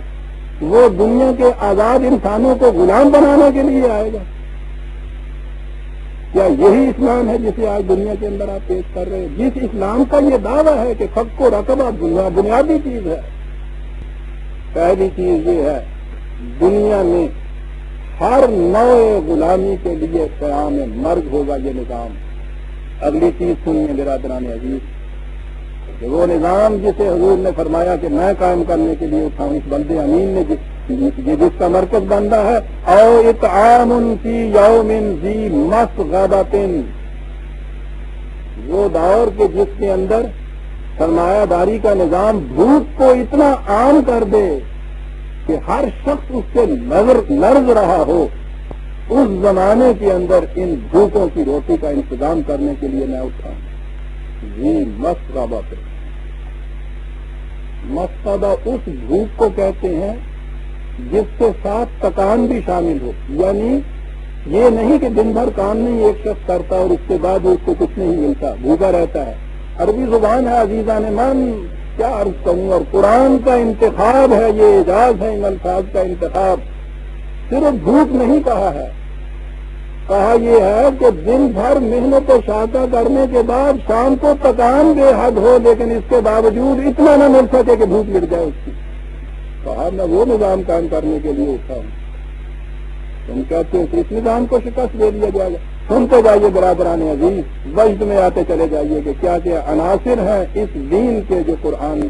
S1: وہ دنیا کے آزاد انسانوں کو غلام بنانے کے لیے آئے گا. کیا یہی اسلام ہے جسے آج دنیا کے اندر آپ پیش کر رہے ہیں؟ جس اسلام کا یہ دعویٰ ہے کہ سب کو رقبہ بنیادی چیز ہے. پہلی چیز یہ ہے دنیا میں ہر نوع غلامی کے لیے قیام مرگ ہوگا یہ نظام. اگلی چیز سنیے برادران عزیز کہ وہ نظام جسے حضور نے فرمایا کہ میں قائم کرنے کے لیے اٹھا ہوں، اس بندے امین نے جس کا مرکز بنتا ہے او اطعام فی یوم ذی مسغبۃ، وہ دور کے جس کے اندر سرمایہ داری کا نظام بھوک کو اتنا عام کر دے کہ ہر شخص اس سے لرز رہا ہو، اس زمانے کے اندر ان بھوکوں کی روٹی کا انتظام کرنے کے لیے میں اٹھا ہوں. ذی مسغبۃ، مسغبہ اس بھوک کو کہتے ہیں جس کے ساتھ تکان بھی شامل ہو. یعنی یہ نہیں کہ دن بھر کام نہیں ایک شخص کرتا اور اس کے بعد اس کو کچھ نہیں ملتا، بھوکا رہتا ہے. عربی زبان ہے عزیزان من، کیا عرض کروں، اور قرآن کا انتخاب ہے، یہ اعجاز ہے ان الفاظ کا انتخاب. صرف بھوک نہیں کہا ہے، کہا یہ ہے کہ دن بھر محنت و شاقہ کرنے کے بعد شام کو تکان بے حد ہو لیکن اس کے باوجود اتنا نہ مل سکے کہ بھوک مٹ جائے اس کی. کہا میں وہ نظام قائم کرنے کے لیے اٹھا ہوں. تم کہتے ہو کہ اس نظام کو شکست دے دیا جائے گا. سنتے جائیے برادران عزیز، وجد میں آتے چلے جائیے کہ کیا کیا عناصر ہیں اس دین کے جو قرآن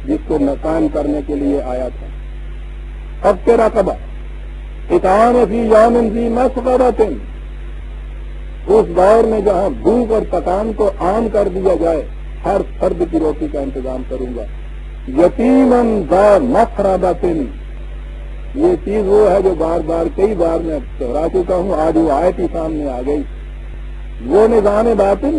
S1: جس کو قائم کرنے کے لیے آیا تھا. فک رقبہ، اطعام فی یوم ذی مسغبۃ، اس دور میں جہاں بھوک اور تکان کو عام کر دیا جائے ہر فرد کی روٹی کا انتظام کروں گا. یتیماً ذا مقربۃ، یہ چیز وہ ہے جو بار بار کئی بار میں دہرا چکا ہوں، آج وہ آیت ہی سامنے آ گئی. وہ نظام باطن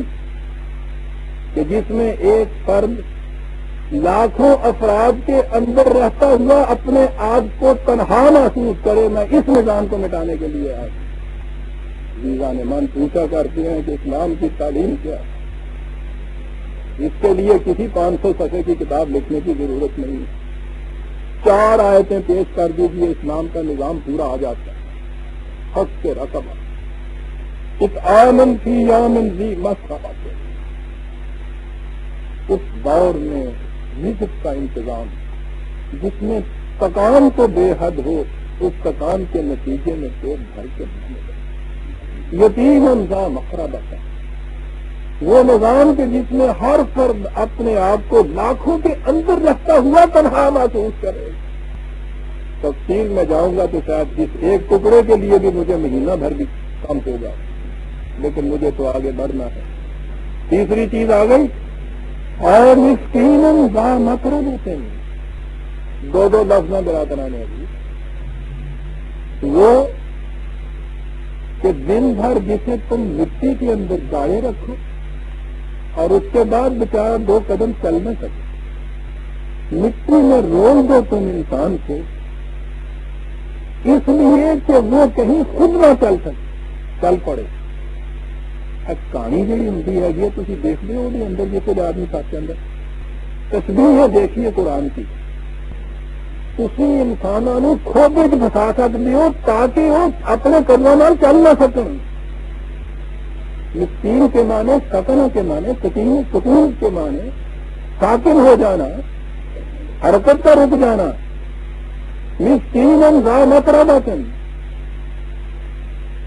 S1: کہ جس میں ایک فرد لاکھوں افراد کے اندر رہتا ہوا اپنے آپ کو تنہا محسوس کرے، میں اس نظام کو مٹانے کے لیے آیا. عزیزان من پوچھا کرتے ہیں کہ اسلام کی تعلیم کیا ہے. اس کے لیے کسی 500 صفحے کی کتاب لکھنے کی ضرورت نہیں ہے. 4 آیتیں پیش کر دیجیے، اسلام کا نظام پورا آ جاتا ہے. فک رقبہ، اطعام فی یوم ذی مسغبۃ، اس دور میں رزق کا انتظام جس میں تکان تو بے حد ہو، اس تکان کے نتیجے میں پیٹ بھر کے بھرنے لگے. یتیم ذا مقربۃ، وہ نظام کے جس میں ہر فرد اپنے آپ کو لاکھوں کے اندر رکھتا ہوا تنہا محسوس کرے. تفصیل میں جاؤں گا تو شاید اس ایک ٹکڑے کے لیے بھی مجھے مہینہ بھر بھی کم ہوگا، لیکن مجھے تو آگے بڑھنا ہے. تیسری چیز آ گئی اور مسکین ذا مقربۃ، 2 لفظ میں برادران عزیز، وہ کہ دن بھر جسے تم مٹی کے اندر گاڑے رکھو اور اس کے بعد بیچارہ 2 قدم چل نہ سکے. مٹی میں رول دو تم انسان کو اس لیے کہ وہ کہیں خود نہ چل پڑے. کہانی جی ہوں ہے تھی دیکھتے ہو بھی اندر جیسے آدمی ساتھ کے اندر تشبیہ ہے. دیکھیے قرآن کی اسی انسانوں کھوبے پھنسا سکتے ہو تاکہ وہ اپنے قدموں میں چل نہ سکیں. مسکین کے معنی سکن کے معنی سکون کے معنی ساکن ہو جانا، حرکت کا رک جانا. مسکین ذا مقربۃ،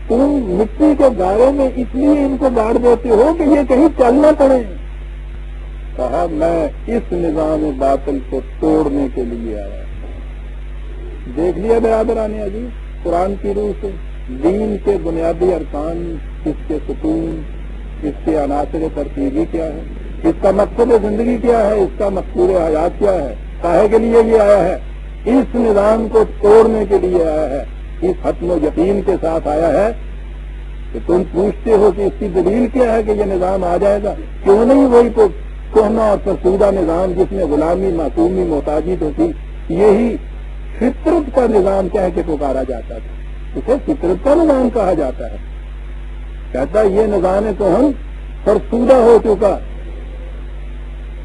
S1: تم مٹی کے گاڑے میں اس لیے ان کو گاڑ دیتے ہو کہ یہ کہیں چل نہ پڑے. کہا میں اس نظام باطل کو توڑنے کے لیے آیا. دیکھ لیا برادران عزیز قرآن کی روح سے دین کے بنیادی ارکان، اس کے ستون، اس کے عناصر ترتیبی کیا ہے، اس کا مقصد زندگی کیا ہے، اس کا مقصود حیات کیا ہے، کاہے کے لیے یہ آیا ہے. اس نظام کو توڑنے کے لیے آیا ہے، اس حتم و یقین کے ساتھ آیا ہے کہ تم پوچھتے ہو کہ اس کی دلیل کیا ہے کہ یہ نظام آ جائے گا؟ کیوں نہیں وہی تو کہنا اور فرسودہ نظام جس میں غلامی، معصومی، محتاجی تو تھی، یہی فطرت کا نظام کہہ کے پکارا جاتا تھا، اسے فطرت کا نظام کہا جاتا ہے۔ کہتا یہ نظام تو ہم فرسودہ ہو چکا،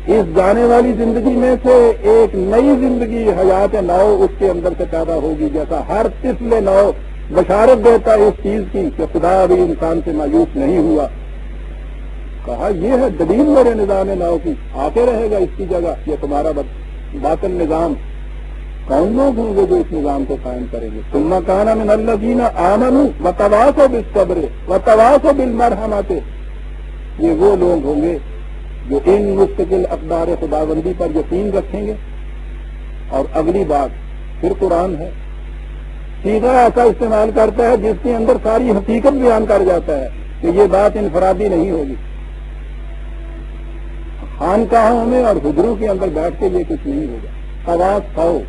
S1: اس جانے والی زندگی میں سے ایک نئی زندگی حیات نو اس کے اندر سے پیدا ہوگی، جیسا ہر طفل نو بشارت دیتا ہے اس چیز کی کہ خدا ابھی انسان سے مایوس نہیں ہوا۔ کہا یہ ہے دلیل میرے نظام نو کی، آتے رہے گا اس کی جگہ یہ تمہارا باطل نظام۔ کون لوگ ہوں گے جو اس نظام کو قائم کریں گے؟ ثم کان من الذین آمنوا وتواصوا بالصبر وتواصوا بالمرحمۃ، یہ وہ لوگ ہوں گے جو ان مستقل اقدار خداوندی پر یقین رکھیں گے۔ اور اگلی بات پھر قرآن ہے، سیدھا ایسا استعمال کرتا ہے جس کے اندر ساری حقیقت بیان کر جاتا ہے کہ یہ بات انفرادی نہیں ہوگی، خانقاہوں میں اور حجروں کے اندر بیٹھ کے یہ کچھ نہیں ہوگا۔ تواصوا،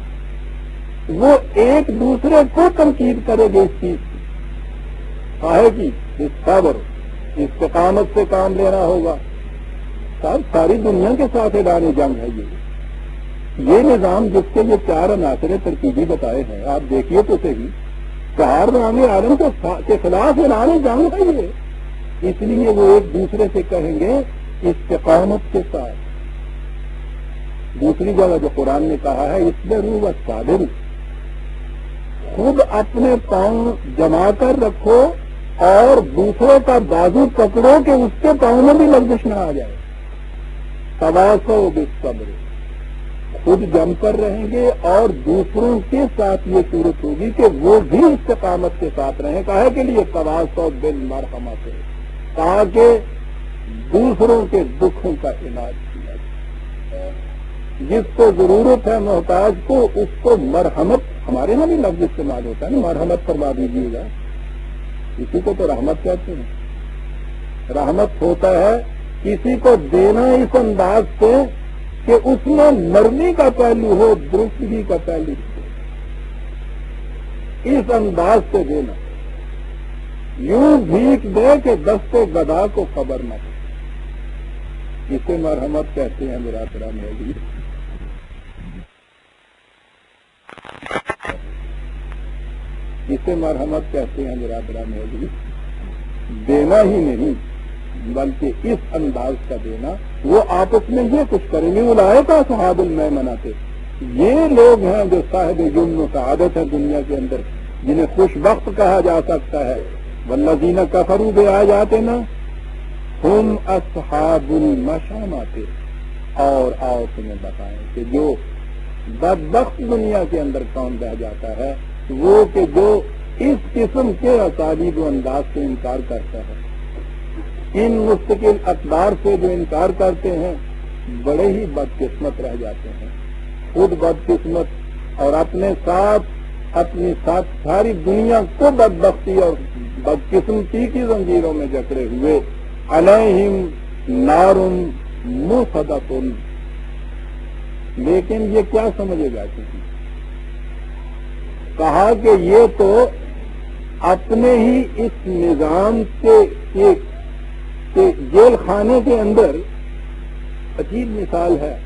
S1: وہ ایک دوسرے کو تنقید کرے گے اس چیز کی، کاہے کی؟ اس صبر، استقامت سے کام لینا ہوگا۔ ساری دنیا کے ساتھ اعلان جنگ ہے یہ نظام جس کے یہ 4 عناصر ترکیبی بتائے ہیں، آپ دیکھیے تو صحیح، 4 نام عالم کے خلاف اعلان جنگ ہے یہ، اس لیے وہ ایک دوسرے سے کہیں گے استقامت کے ساتھ۔ دوسری جگہ جو قرآن نے کہا ہے اصبروا وصابروا، خود اپنے پاؤں جما کر رکھو اور دوسروں کا بازو پکڑو کہ اس کے پاؤں میں بھی لغزش نہ آ جائے۔ تواصوا بالصبر، خود جم کر رہیں گے اور دوسروں کے ساتھ یہ صورت ہوگی کہ وہ بھی استقامت کے ساتھ رہیں۔ کاہے کے لیے؟ تواصوا بالمرحمۃ، تاکہ دوسروں کے دکھوں کا علاج کیا جائے۔ جس کو ضرورت ہے محتاج کو، اس کو مرحمت، ہمارے یہاں بھی لفظ استعمال ہوتا ہے نا، مرحمت فرما دیجیے گا، اسی کو تو رحمت کہتے ہیں۔ رحمت ہوتا ہے کسی کو دینا اس انداز سے کہ اس میں نرمی کا پہلو ہو، درستگی کا پہلو ہو، اس انداز سے دینا، یوں بھیک دے کہ دستے گدا کو خبر نہ ہو، اسے مرحمت کہتے ہیں میرا کرام ہے۔ اسے مرحمت کہتے ہیں میرا برام ہے، دینا ہی نہیں بلکہ اس انداز کا دینا۔ وہ آپس میں یہ کچھ کریں گے، اولئک اصحاب المیمنہ، یہ لوگ ہیں جو صاحب یمن و سعادت ہے دنیا کے اندر، جنہیں خوش بخت کہا جا سکتا ہے۔ والذین کفروا بآیاتنا ہم اصحاب المشامۃ، اور آؤ تمہیں بتائیں کہ جو بدبخت دنیا کے اندر کون رہ جاتا ہے، وہ کہ جو اس قسم کے اسالیب و انداز سے انکار کرتا ہے، ان مستقل اقدار سے جو انکار کرتے ہیں، بڑے ہی بدقسمت رہ جاتے ہیں، خود بدقسمت اور اپنے ساتھ اپنی ساتھ ساری دنیا کو بدبختی اور بدقسمتی کی زنجیروں میں جکڑے ہوئے۔ علیہم نار مؤصدۃ، لیکن یہ کیا سمجھے گا کسی؟ کہا کہ یہ تو اپنے ہی اس نظام کے جیل خانے کے اندر عجیب مثال ہے،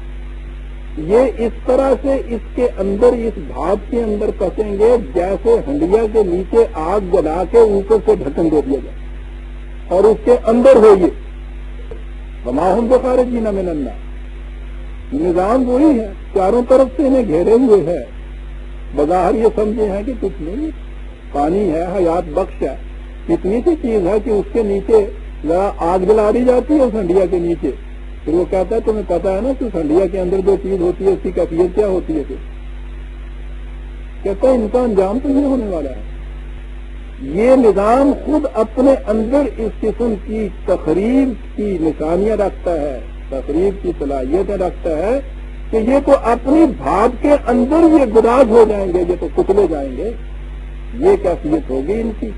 S1: یہ اس طرح سے اس کے اندر، اس بھاپ کے اندر کسیں گے جیسے ہنڈیا کے نیچے آگ جلا کے اوپر سے ڈھکن دے دیا جائے اور اس کے اندر ہوئیے۔ وما ہم بخارجین من النار، نظام وہی ہے، چاروں طرف سے انہیں گھیرے ہوئے ہے، بظاہر یہ سمجھے ہیں کہ کچھ نہیں، پانی ہے، حیات بخش ہے، اتنی سی چیز ہے کہ اس کے نیچے ذرا آگ جلا دی جاتی ہے اس ہنڈیا کے نیچے، پھر وہ کہتا ہے تمہیں پتا ہے نا کہ اس ہنڈیا کے اندر جو چیز ہوتی ہے اس کی کیفیت کیا ہوتی ہے؟ کہتا ہے ان کا انجام تو یہ ہونے والا ہے۔ یہ نظام خود اپنے اندر اس قسم کی تخریب کی نشانیاں رکھتا ہے، تقریب کی صلاحیتیں رکھتا ہے کہ یہ تو اپنی بھاپ کے اندر یہ گداز ہو جائیں گے، یہ تو کچلے جائیں گے، یہ کیفیت ہوگی ان کی۔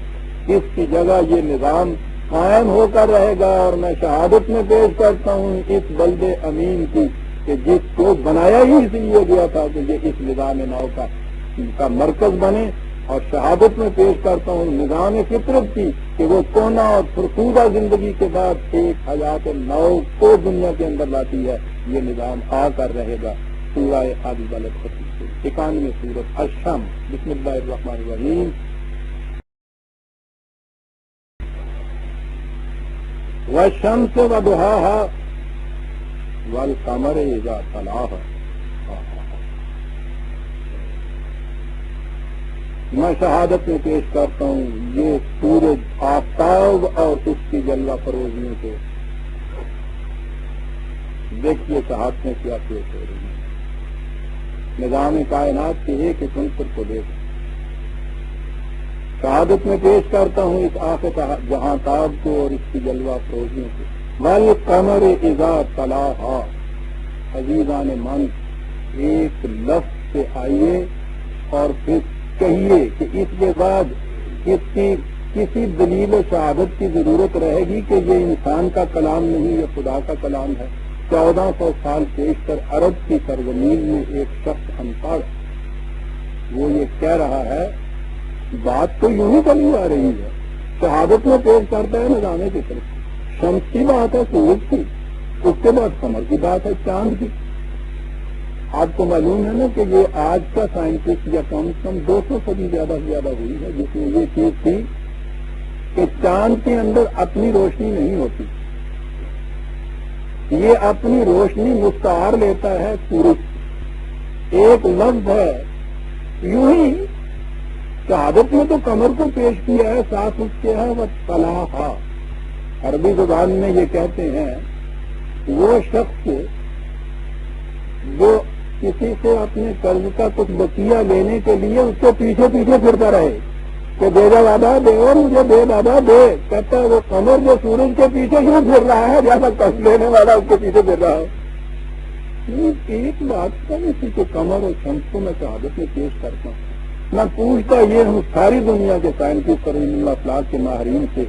S1: اس کی جگہ یہ نظام قائم ہو کر رہے گا، اور میں شہادت میں پیش کرتا ہوں اس بلد امین کی کہ جس کو بنایا ہی اس لیے گیا تھا کہ یہ اس نظام نو کا مرکز بنے، اور شہادت میں پیش کرتا ہوں نظام فطرت کی کہ وہ کونا اور فرسودہ زندگی کے بعد ایک حیات نو کو دنیا کے اندر لاتی ہے. یہ نظام آ کر رہے گا. سورہ حاجہ 91 سورۃ الشمس. بسم اللہ الرحمن الرحیم. والشمس وضحاها والقمر اذا تلاها. میں شہادت میں پیش کرتا ہوں یہ سورج آفتاب اور اس کی جلوہ فروزیوں کو. دیکھیے صحافتیں کیا پیش ہو رہی ہیں. نظام کائنات کے ایک ایک عنصر کو دیکھ. شہادت میں پیش کرتا ہوں اس آخر جہاں تاب کو اور اس کی جلوہ فروزیوں کو. والقمر اذا تلاها. عزیزان من، ایک لفظ سے آئیے اور پھر کہیے کہ اس کے بعد کسی دلیل و شہادت کی ضرورت رہے گی کہ یہ انسان کا کلام نہیں، یہ خدا کا کلام ہے. 1400 سال پیشتر عرب کی سرزمین میں ایک شخص انپڑھ وہ یہ کہہ رہا ہے، بات تو یوں ہی چلی آ رہی ہے. شہادت میں پیش کرتا ہے نظام کی طرف. شمس کی بات ہے، سورج کی، اس کے بعد قمر کی بات ہے، چاند کی. آپ کو معلوم ہے نا کہ یہ آج کا سائنٹسٹ یا کم از کم 200 صدی زیادہ سے زیادہ ہوئی ہے جس میں یہ چیز تھی کہ چاند کے اندر اپنی روشنی نہیں ہوتی. یہ اپنی روشنی مستعار لیتا ہے سورج. ایک لفظ ہے یوں ہی. شہادت میں تو قمر کو پیش کیا ہے، ساتھ اس کے ہے وہ طلاها. عربی زبان میں یہ کہتے ہیں وہ شخص جو کسی سے اپنے قرض کا کچھ بقیہ لینے کے لیے اس کے پیچھے پیچھے پھرتا رہے کہ دے جا بابا دے، مجھے دے بابا دے. کہتا ہے وہ قمر جو سورج کے پیچھے کیوں پھر رہا ہے جیسا قرض لینے والا اس کے پیچھے پھر رہا ہے. ایک بات کا اسی کو قمر اور شمس کو میں شہادت میں پیش کرتا ہوں. میں پوچھتا یہ ہوں ساری دنیا کے سائنٹسٹ اور علم افلاک کے ماہرین سے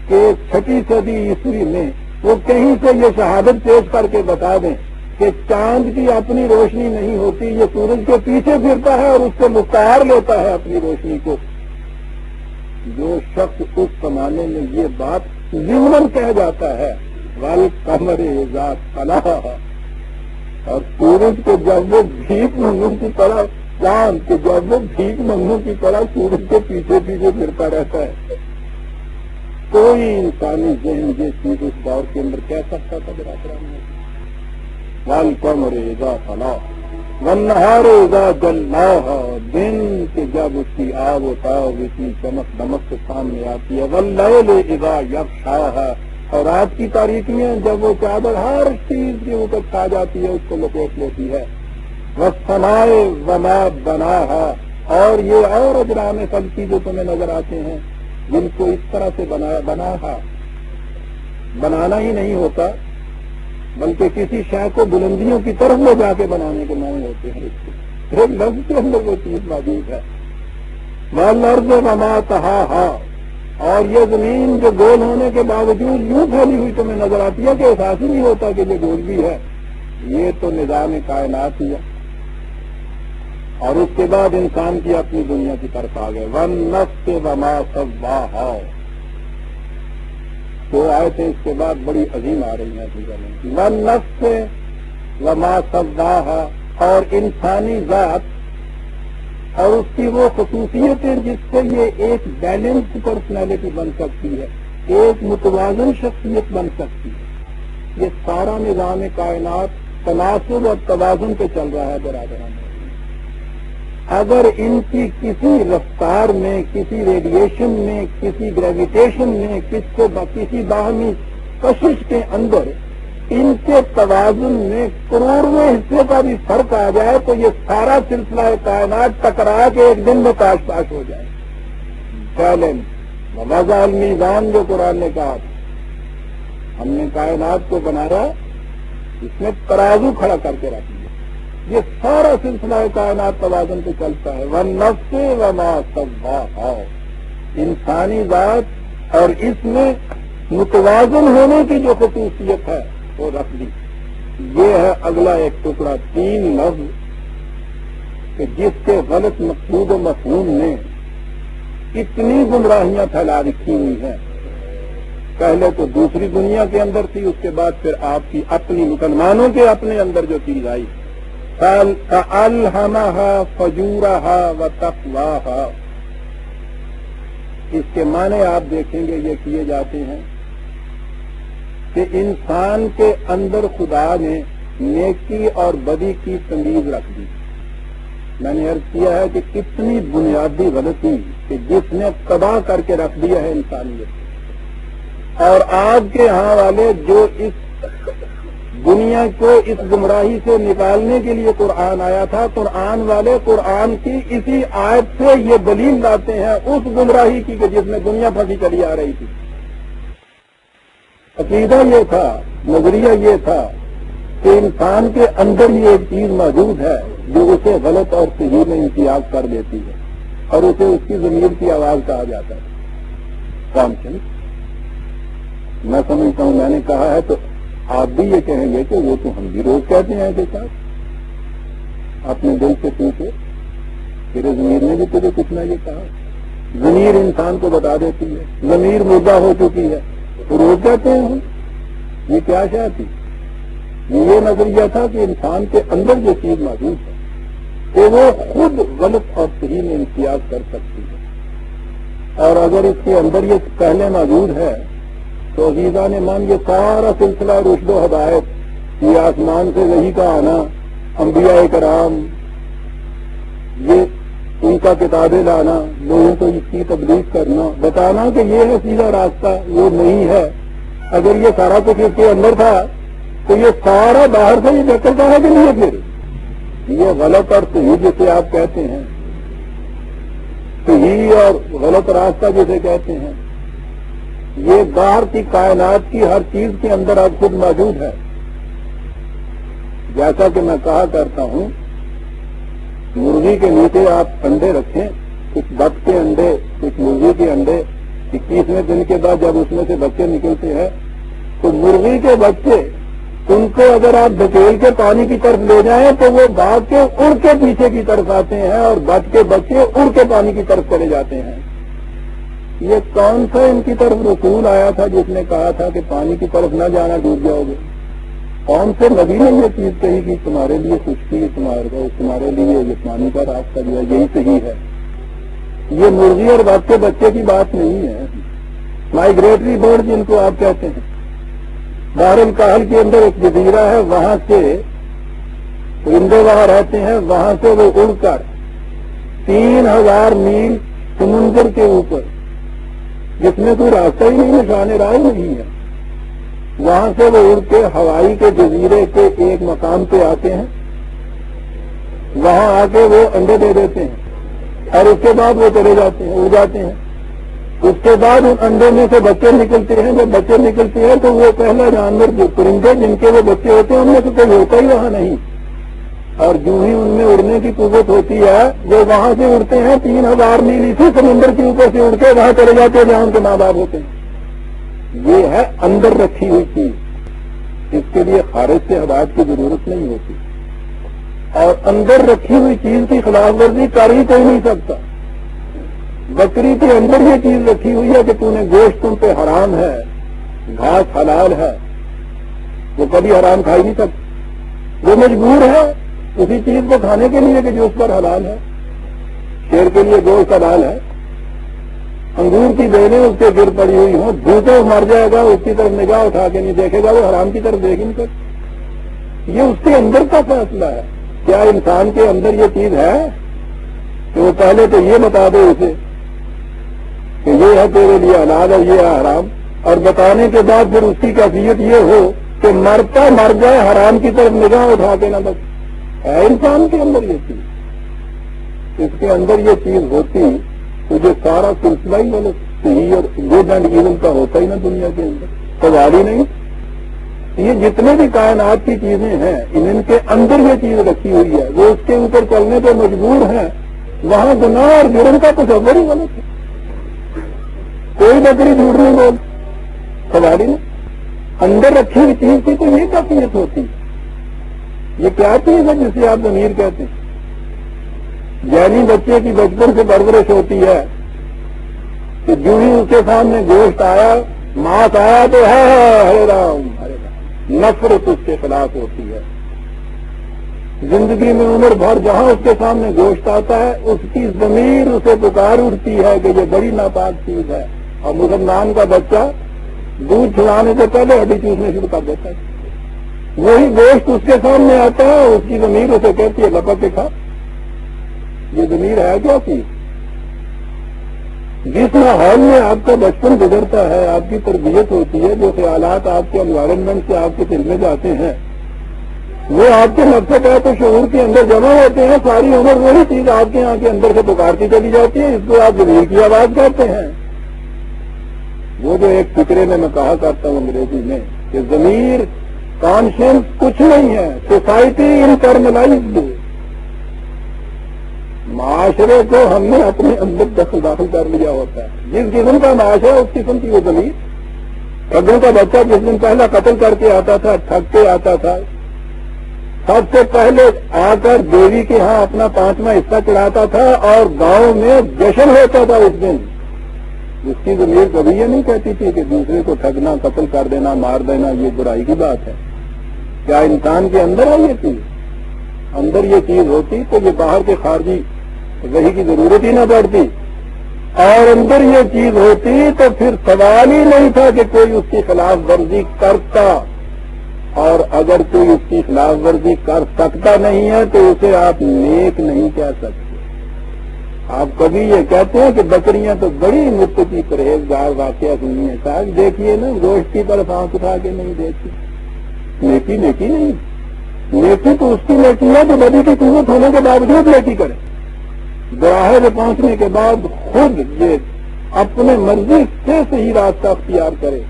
S1: کہ 6 صدی عیسوی میں وہ کہیں سے یہ شہادت پیش کر کے بتا دیں کہ چاند کی اپنی روشنی نہیں ہوتی، یہ سورج کے پیچھے پھرتا ہے اور اس سے مستعار لیتا ہے اپنی روشنی کو. جو شخص اس زمانے میں یہ بات ضمن کہہ جاتا ہے والقمر اذا تلاها، اور سورج کو جب وہ بھیک منگوں کی طرح، چاند کو جب وہ بھیک منگوں کی طرح سورج کے پیچھے پیچھے پھرتا رہتا ہے، کوئی انسانی ذہن یہ چیز اس دور کے اندر کہہ سکتا تھا برادران میں. والقمر اذا تلاها والنهار اذا جلاها. دن کے جب اس کی آب و تاب اتنی چمک دمک کے سامنے آتی ہے. واللیل اذا یغشاها. اور رات کی تاریکیاں جب وہ چادر ہر چیز کے اوپر چھا جاتی ہے اس کو لپیٹ لیتی ہے. والسماء وما بناها. اور یہ اور اجرام فلکی جو تمہیں نظر آتے ہیں جن کو اس طرح سے بنانا ہی نہیں ہوتا بلکہ کسی شے کو بلندیوں کی طرف لے جا کے بنانے کے معنی ہوتے ہیں. ایک لفظ کے اندر وہ چیز موجود ہے. والارض وما طحاها. اور یہ زمین جو گول ہونے کے باوجود یوں پھیلی ہوئی تمہیں نظر آتی ہے کہ احساس ہی نہیں ہوتا کہ یہ گول بھی ہے. یہ تو نظام کائنات ہی ہے. اور اس کے بعد انسان کی اپنی دنیا کی طرف آ گئے. والنفس وما سواها. 2 آیتیں اس کے بعد بڑی عظیم آ رہی ہیں. والنفس وما سواها. اور انسانی ذات اور اس کی وہ خصوصیتیں جس سے یہ ایک بیلنس پرسنالٹی بن سکتی ہے، ایک متوازن شخصیت بن سکتی ہے. یہ سارا نظام کائنات تناسب اور توازن پہ چل رہا ہے برادران. اگر ان کی کسی رفتار میں، کسی ریڈیشن میں، کسی گریویٹیشن میں، کسی باہمی کشش کے اندر ان کے توازن میں کروڑویں حصے کا بھی فرق آ جائے تو یہ سارا سلسلہ کائنات ٹکرا کے ایک دن میں تاش پاش ہو جائے. چیلنج وضع المیزان جو قرآن نے کہا ہم نے کائنات کو بنایا، اس میں ترازو کھڑا کر کے رکھ دیا. یہ سارا سلسلہ کائنات توازن پہ چلتا ہے. والنفس وما سواها. انسانی ذات اور اس میں متوازن ہونے کی جو خصوصیت ہے وہ رکھ دی. یہ ہے اگلا ایک ٹکڑا، 3 لفظ کہ جس کے غلط مقصود و مفہوم نے اتنی گمراہیاں پھیلا رکھی ہوئی ہیں. پہلے تو دوسری دنیا کے اندر تھی، اس کے بعد پھر آپ کی اپنی مسلمانوں کے اپنے اندر جو چیز آئی، فَأَلْهَمَهَا فَجُورَهَا وَتَقْوَاهَا. اس کے معنی آپ دیکھیں گے یہ کیے جاتے ہیں کہ انسان کے اندر خدا نے نیکی اور بدی کی تمیز رکھ دی. میں نے عرض کیا ہے کہ کتنی بنیادی غلطی کہ جس نے تباہ کر کے رکھ دیا ہے انسانیت. اور آپ کے ہاں والے جو اس دنیا کو اس گمراہی سے نکالنے کے لیے قرآن آیا تھا، قرآن والے قرآن کی اسی آیت سے یہ دلیل لاتے ہیں اس گمراہی کی کہ جس میں دنیا پھنسی چلی آ رہی تھی. عقیدہ یہ تھا، نظریہ یہ تھا کہ انسان کے اندر یہ ایک چیز موجود ہے جو اسے غلط اور صحیح میں امتیاز کر دیتی ہے، اور اسے اس کی ضمیر کی آواز کہا جاتا ہے. کانشنس میں سمجھتا ہوں، میں نے کہا ہے تو آپ بھی یہ کہیں گے کہ وہ تو ہم بھی روز کہتے ہیں کے ساتھ. اپنے دل سے پوچھے تیرے ضمیر نے بھی تجھے کچھ نہ یہ کہا. ضمیر انسان کو بتا دیتی ہے، ضمیر مردہ ہو چکی ہے تو روز کہتے ہیں. یہ کیا شاید تھی؟ یہ نظریہ تھا کہ انسان کے اندر جو چیز موجود ہے کہ وہ خود غلط اور صحیح میں امتیاز کر سکتی ہے، اور اگر اس کے اندر یہ پہلے موجود ہے تو عزیزان من یہ سارا سلسلہ رشد و ہدایت، یہ آسمان سے وحی کا آنا، انبیاء کرام، یہ ان کا کتابیں لانا، لوگوں کو اس کی تبلیغ کرنا، بتانا کہ یہ ہے سیدھا راستہ، وہ نہیں ہے. اگر یہ سارا کچھ اس کے اندر تھا تو یہ سارا باہر سے یہ چکر کا ہے کہ نہیں ہے؟ پھر یہ غلط اور صحیح جسے آپ کہتے ہیں، صحیح اور غلط راستہ جسے کہتے ہیں، یہ باہر کی کائنات کی ہر چیز کے اندر اب خود موجود ہے. جیسا کہ میں کہا کرتا ہوں، مرغی کے نیچے آپ انڈے رکھیں، کچھ بط کے انڈے، کچھ مرغی کے انڈے، 21ویں دن کے بعد جب اس میں سے بچے نکلتے ہیں تو مرغی کے بچے ان کو اگر آپ دھکیل کے پانی کی طرف لے جائیں تو وہ بھاگ کے اڑ کے پیچھے کی طرف آتے ہیں، اور بط کے بچے اڑ کے پانی کی طرف چلے جاتے ہیں. یہ کون سا ان کی طرف رسول آیا تھا جس نے کہا تھا کہ پانی کی طرف نہ جانا، ڈوب جاؤ گے؟ کون سے نبی نے یہ چیز کہی کہ تمہارے لیے خشکی، تمہارے لیے یہ پانی کا راستہ جو ہے یہی صحیح ہے؟ یہ مرغی اور بط کے بچے کی بات نہیں ہے. مائگریٹری برڈ جن کو آپ کہتے ہیں، بحر الکاہل کے اندر ایک جزیرہ ہے، وہاں سے پرندے وہاں رہتے ہیں، وہاں سے وہ اڑ کر 3000 میل سمندر کے اوپر، جس میں کوئی راستہ ہی نہیں، نشان راہ نہیں ہے، وہاں سے وہ اڑ کے ہوائی کے جزیرے کے ایک مقام پہ آتے ہیں، وہاں آ کے وہ انڈے دے دیتے ہیں، اور اس کے بعد وہ چلے جاتے ہیں، اڑ جاتے ہیں. اس کے بعد ان انڈے میں سے بچے نکلتے ہیں. جب بچے نکلتے ہیں تو وہ پہلا جانور جو پرندے جن کے وہ بچے ہوتے ہیں ان میں سے کوئی ہوتا ہی وہاں نہیں، اور جو ہی ان میں اڑنے کی قوت ہوتی ہے وہ وہاں سے اڑتے ہیں 3000 میل اسی سمندر کے اوپر سے اڑ کے وہاں چلے جاتے ہیں جہاں ان کے ماں باپ ہوتے ہیں. یہ ہے اندر رکھی ہوئی چیز، اس کے لیے خارج سے ہدایت کی ضرورت نہیں ہوتی، اور اندر رکھی ہوئی چیز کی خلاف ورزی کر ہی کوئی نہیں سکتا. بکری کے اندر یہ چیز رکھی ہوئی ہے کہ تو نے گوشت تم پہ حرام ہے، گھاس حلال ہے، وہ کبھی حرام کھا ہی نہیں سکتا، وہ مجبور ہے اسی چیز کو کھانے کے لیے کہ جو اس پر حلال ہے. شیر کے لیے گوشت حلال ہے، انگور کی بیلیں اس کے گر پڑی ہوئی ہوں، بھوکے مر جائے گا، اس کی طرف نگاہ اٹھا کے نہیں دیکھے گا، وہ حرام کی طرف دیکھ نہیں سکتا. یہ اس کے اندر کا فیصلہ ہے. کیا انسان کے اندر یہ چیز ہے کہ وہ پہلے تو یہ بتا دے اسے کہ یہ ہے تیرے لیے حلال اور یہ ہے حرام، اور بتانے کے بعد پھر اس کی کیفیت یہ ہو کہ مرتا مر جائے حرام کی طرف نگاہ اٹھا کے نہ بس؟ ہے انسان کے اندر یہ چیز؟ اس کے اندر یہ چیز ہوتی تو جو سارا سلسلہ ہی غلط صحیح اور گڈ اینڈ ایون کا ہوتا ہی نا دنیا کے اندر، سوال ہی نہیں. یہ جتنے بھی کائنات کی چیزیں ہیں ان کے اندر یہ چیز رکھی ہوئی ہے، وہ اس کے اوپر چلنے پہ مجبور ہیں. وہاں گناہ اور جرم کا تصور ہی غلط ہے. کوئی بکری جھوٹ نہیں بول، سوال ہی نہیں. اندر رکھی ہوئی چیز کی تو یہ کیفیت ہوتی یہ کیا چیز ہے جسے آپ ضمیر کہتے ہیں؟ جینی بچے کی بچپن سے پرورش ہوتی ہے کہ جو ہی اس کے سامنے گوشت آیا، ماس آیا تو ہے ہرے رام ہرے رام، نفرت اس کے خلاف ہوتی ہے۔ زندگی میں عمر بھر جہاں اس کے سامنے گوشت آتا ہے اس کی ضمیر اسے پکار اٹھتی ہے کہ یہ بڑی ناپاک چیز ہے، اور مسلمان کا بچہ دودھ چھڑانے سے پہلے ہڈی چوسنے شروع کر دیتا ہے۔ وہی گوشت اس کے سامنے آتا ہے، اس کی ضمیر اسے کہتی ہے لپک کے کھا۔ یہ ضمیر ہے کیا چیز؟ جس ماحول میں آپ کا بچپن گزرتا ہے، آپ کی تربیت ہوتی ہے، جو خیالات آپ کے انوائرمنٹ سے آپ کے دل میں جاتے ہیں وہ آپ کے نفس و شعور کے اندر جمع ہوتے ہیں، ساری عمر وہی چیز آپ کے یہاں کے اندر سے پکارتی چلی جاتی ہے، اس کو آپ ضمیر کی آواز کہتے ہیں۔ وہ جو ایک فکرے میں کہا کرتا ہوں انگریزی میں کہ ضمیر کانشینس کچھ نہیں ہے، سوسائٹی انٹرنلائزڈ، معاشرے کو ہم نے اپنے اندر داخل کر لیا ہوتا ہے۔ جس قسم کا معاشرہ اس قسم کی وہ ضمیر۔ ٹھگوں کا بچہ جس دن پہلا قتل کر کے آتا تھا، ٹھگ کے آتا تھا، سب سے پہلے آ کر دیوی کے ہاں اپنا 5واں حصہ چڑھاتا تھا اور گاؤں میں جشن ہوتا تھا اس دن۔ اس کی ضمیر کبھی یہ نہیں کہتی تھی کہ دوسرے کو ٹھگنا، قتل کر دینا، مار دینا یہ برائی کی بات ہے۔ کیا انسان کے اندر ہے یہ چیز؟ اندر یہ چیز ہوتی تو یہ باہر کے خارجی وحی کی ضرورت ہی نہ پڑتی، اور اندر یہ چیز ہوتی تو پھر سوال ہی نہیں تھا کہ کوئی اس کی خلاف ورزی کرتا، اور اگر کوئی اس کی خلاف ورزی کر سکتا نہیں ہے تو اسے آپ نیک نہیں کہہ سکتے۔ آپ کبھی یہ کہتے ہیں کہ بکریاں تو بڑی متقی پرہیزگار واقعہ سنی ہے، صاحب دیکھیے نا گوشت کی طرف آنکھ اٹھا کے نہیں دیکھتی۔ نیکی نیکی نہیں، نیکی تو اس کی نیکی ہے جو بدی کی قوت ہونے کے باوجود نیکی کرے، براہے پہ پہنچنے کے بعد خود یہ اپنے مرضی سے صحیح راستہ اختیار کرے،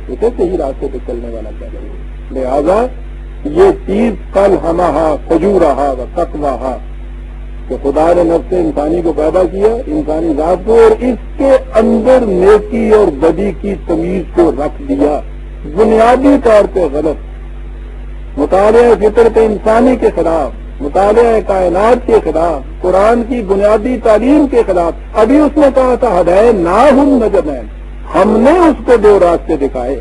S1: اسے صحیح راستے پہ چلنے والا کہتے ہیں۔ لہذا یہ چیز فلہمہا فجورہا و تقواہا کہ خدا نے نفس انسانی کو پیدا کیا، انسانی ذات کو، اور اس کے اندر نیکی اور بدی کی تمیز کو رکھ دیا بنیادی طور پہ غلط۔ مطالعہ فطرت انسانی کے خلاف، مطالعہ کائنات کے خلاف، قرآن کی بنیادی تعلیم کے خلاف۔ ابھی اس نے کہا تھا ہدیناہم نجدین، ہم نے اس کو 2 راستے دکھائے،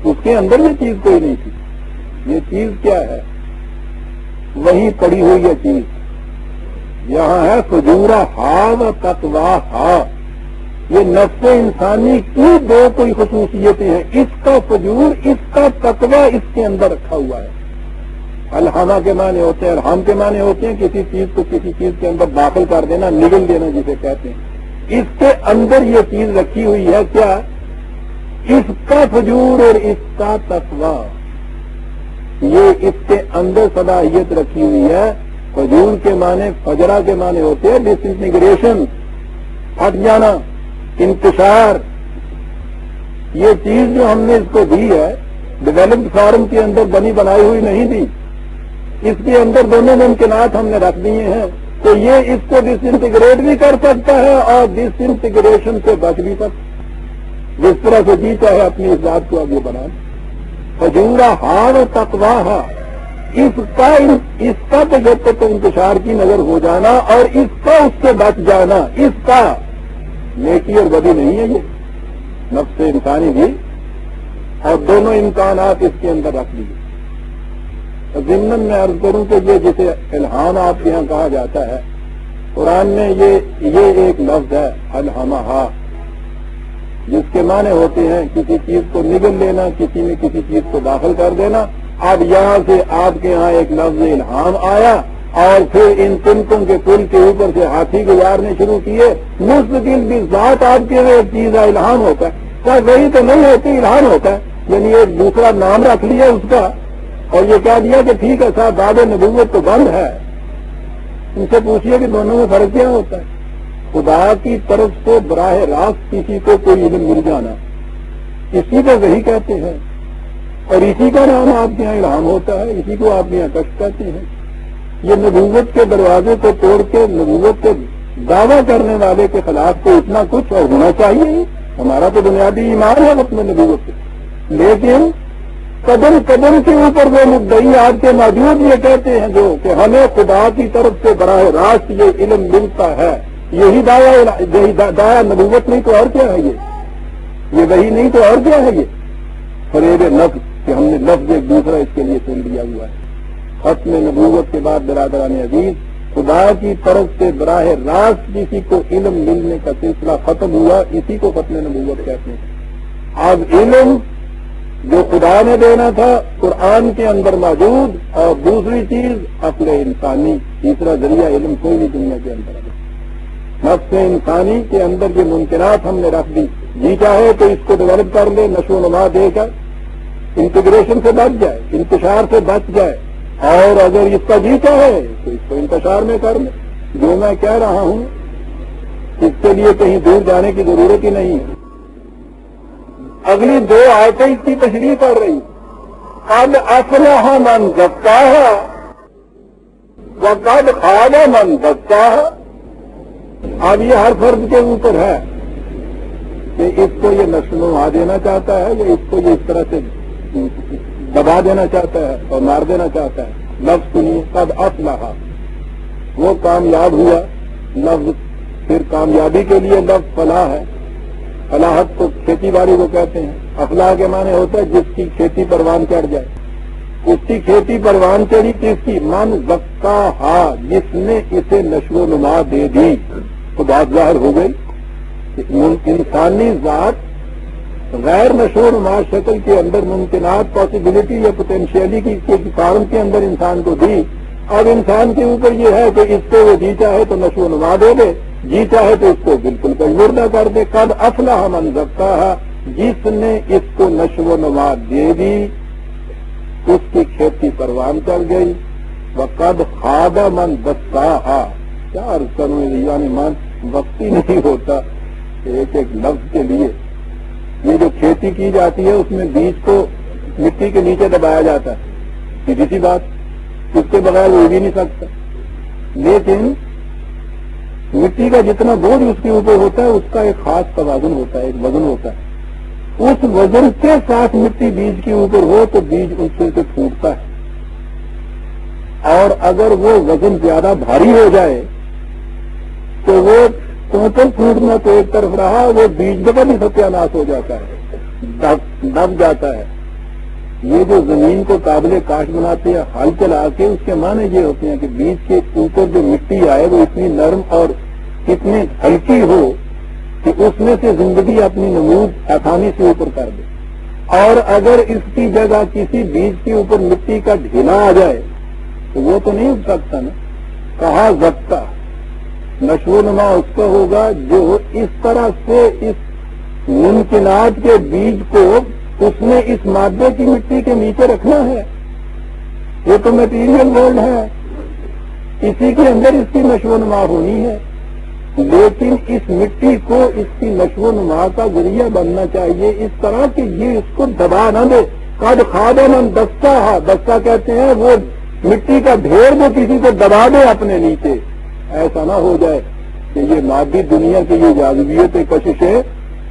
S1: اس کے اندر یہ چیز کوئی نہیں تھی۔ یہ چیز کیا ہے؟ وہی پڑی ہوئی یہ چیز یہاں ہے، فجورہا و تقواہا۔ یہ نفس انسانی کی 2 کوئی خصوصیتیں ہیں، اس کا فجور، اس کا تقوی اس کے اندر رکھا ہوا ہے۔ الہامہ کے معنی ہوتے ہیں، الہام کے معنی ہوتے ہیں کسی چیز کو کسی چیز کے اندر داخل کر دینا، نگل دینا جسے کہتے ہیں۔ اس کے اندر یہ چیز رکھی ہوئی ہے کیا؟ اس کا فجور اور اس کا تقوی، یہ اس کے اندر صلاحیت رکھی ہوئی ہے۔ فجور کے معنی، فجرہ کے معنی ہوتے ہیں ڈس انٹیگریشن، ہٹ جانا، انتشار۔ یہ چیز جو ہم نے اس کو دی ہے ڈیولپڈ فارم کے اندر بنی بنائی ہوئی نہیں دی، اس کے اندر دونوں ممکنات ہم نے رکھ دیے ہیں، تو یہ اس کو ڈس انٹیگریٹ بھی کر سکتا ہے اور ڈس انٹیگریشن سے بچ بھی سکتا ہے۔ جس طرح سے جی چاہے اپنی اس ذات کو آگے بڑھائیں۔ فجورہا و تقواہا، اس کا تجدد انتشار کی نظر ہو جانا اور اس کا اس سے بچ جانا، اس کا نیکی اور بدی نہیں ہے یہ نفس انسانی بھی، اور دونوں امکانات اس کے اندر رکھ دیے۔ ضمن میں عرض کروں کہ یہ جسے الہام آپ کے یہاں کہا جاتا ہے، قرآن میں یہ ایک لفظ ہے الہمہا، جس کے معنی ہوتے ہیں کسی چیز کو نگل لینا، کسی میں کسی چیز کو داخل کر دینا۔ اب یہاں سے آپ کے ہاں ایک لفظ الہام آیا اور پھر ان تنکوں کے پل کے اوپر سے ہاتھی گزارنے شروع کیے۔ مستقل بھی ذات آپ کے یہاں ایک چیز ہے الہام ہوتا ہے، کیا وہی تو نہیں ہوتی الہام ہوتا ہے، یعنی ایک دوسرا نام رکھ لیا اس کا اور یہ کہہ دیا کہ ٹھیک ہے صاحب باب نبوت تو بند ہے۔ ان سے پوچھئے کہ دونوں میں فرق کیا ہوتا ہے؟ خدا کی طرف سے براہ راست کسی کو کوئی علم مل جانا، اسی کو وحی کہتے ہیں، اور اسی کا نام آپ کے یہاں الہام ہوتا ہے، اسی کو آپ کے یہاں کشف کہتے ہیں۔ یہ نبوت کے دروازے کو توڑ کے نبوت کے دعویٰ کرنے والے کے خلاف تو اتنا کچھ اور ہونا چاہیے، ہمارا تو بنیادی ایمان ہے اپنے نبوت سے، لیکن قدم قدم کے اوپر وہ مدعی آپ کے موجود یہ کہتے ہیں جو کہ ہمیں خدا کی طرف سے براہ راست یہ علم ملتا ہے، یہی دعویٰ نبوت نہیں تو اور کیا ہے یہ وہی نہیں تو اور کیا ہے یہ فریب لفظ کہ ہم نے لفظ ایک دوسرا اس کے لیے چن لیا ہوا ہے۔ ختم نبوت کے بعد برادران عزیز خدا کی طرف سے براہ راست کسی کو علم ملنے کا سلسلہ ختم ہوا، اسی کو ختم نبوت کہتے ہیں۔ اب علم جو خدا نے دینا تھا قرآن کے اندر موجود، اور دوسری چیز عقل انسانی، تیسرا ذریعہ علم کوئی نہیں دنیا کے اندر۔ نفس انسانی کے اندر یہ ممکنات ہم نے رکھ دی، جی چاہے تو اس کو ڈیولپ کر لے، نشو و نما دے کر انٹیگریشن سے بچ جائے، انتشار سے بچ جائے، اور اگر اس کا جی چاہے تو اس کو انتشار میں کر لے۔ جو میں کہہ رہا ہوں اس کے لیے کہیں دور جانے کی ضرورت ہی نہیں ہے۔ اگلی دو آیتیں اس کی تشریح کر رہی، قد افلح من زکاہا وقد خاب من دساہا۔ اب یہ ہر فرد کے اوپر ہے کہ اس کو یہ نشو و نما دینا چاہتا ہے یا اس کو یہ اس طرح سے دبا دینا چاہتا ہے اور مار دینا چاہتا ہے۔ لفظ سنیے، قد افلح، وہ کامیاب ہوا۔ لفظ پھر کامیابی کے لیے لفظ فلاح ہے۔ فلاحت تو کھیتی باڑی کو کہتے ہیں، افلاح کے معنی ہوتا ہے جس کی کھیتی پروان چڑھ جائے، اس کی کھیتی پروان چڑھی، کس کی؟ من زکاہا، جس نے اسے نشو و نما دے دی۔ تو بات ظاہر ہو گئی کہ انسانی ذات غیر نشو و نما شکل کے اندر ممکنات، پاسبلٹی یا پوٹینشیلی کی فارم کے اندر انسان کو دی۔ اب انسان کے اوپر یہ ہے کہ اس کو وہ جی چاہے تو نشو و نما دے دے، جی چاہے تو اس کو بالکل مردہ کر دے۔ قد افلح من زکاہا، جس نے اس کو نشو و نما دے دی اس کی کھیتی پروان چڑھ گئی۔ وقد خاب من دساہا، کیا عرض کروں، یعنی من وقت ہی نہیں ہوتا ایک ایک لفظ کے لیے۔ یہ جو کھیتی کی جاتی ہے اس میں بیج کو مٹی کے نیچے دبایا جاتا ہے، سیدھی سی بات، اس کے بغیر وہ بھی نہیں سکتا، لیکن مٹی کا جتنا بوجھ اس کے اوپر ہوتا ہے اس کا ایک خاص توازن ہوتا ہے، ایک وزن ہوتا ہے۔ اس وزن کے ساتھ مٹی بیج کے اوپر ہو تو بیج اس سے پھوٹتا ہے، اور اگر وہ وزن زیادہ بھاری ہو جائے تو وہ ٹوٹل پھوٹنا تو ایک طرف رہا، وہ بیج کا بھی ستیہ ناش ہو جاتا ہے، دب جاتا ہے۔ یہ جو زمین کو قابل کاشت بناتے ہیں ہل چلا کے، اس کے معنی یہ ہوتے ہیں کہ بیج کے اوپر جو مٹی آئے وہ اتنی نرم اور اتنی ہلکی ہو کہ اس میں سے زندگی اپنی نمود آسانی سے اوپر کر دے، اور اگر اس کی جگہ کسی بیج کے اوپر مٹی کا ڈھیلا آ جائے تو وہ تو نہیں اٹھ سکتا نا۔ کہا زکا، نشو و نما اس کا ہوگا جو اس طرح سے اس ممکنات کے بیج کو اس نے اس مادے کی مٹی کے نیچے رکھنا ہے۔ یہ تو میٹیریل ورلڈ ہے، اسی کے اندر اس کی نشو و نما ہونی ہے، لیکن اس مٹی کو اس کی نشو و نما کا ذریعہ بننا چاہیے اس طرح کہ یہ اس کو دبا نہ دے۔ قد خاب من دساہا، دسا کہتے ہیں وہ مٹی کا ڈھیر جو کسی کو دبا دے اپنے نیچے۔ ایسا نہ ہو جائے کہ یہ مادی دنیا کی یہ جاذبیت کششیں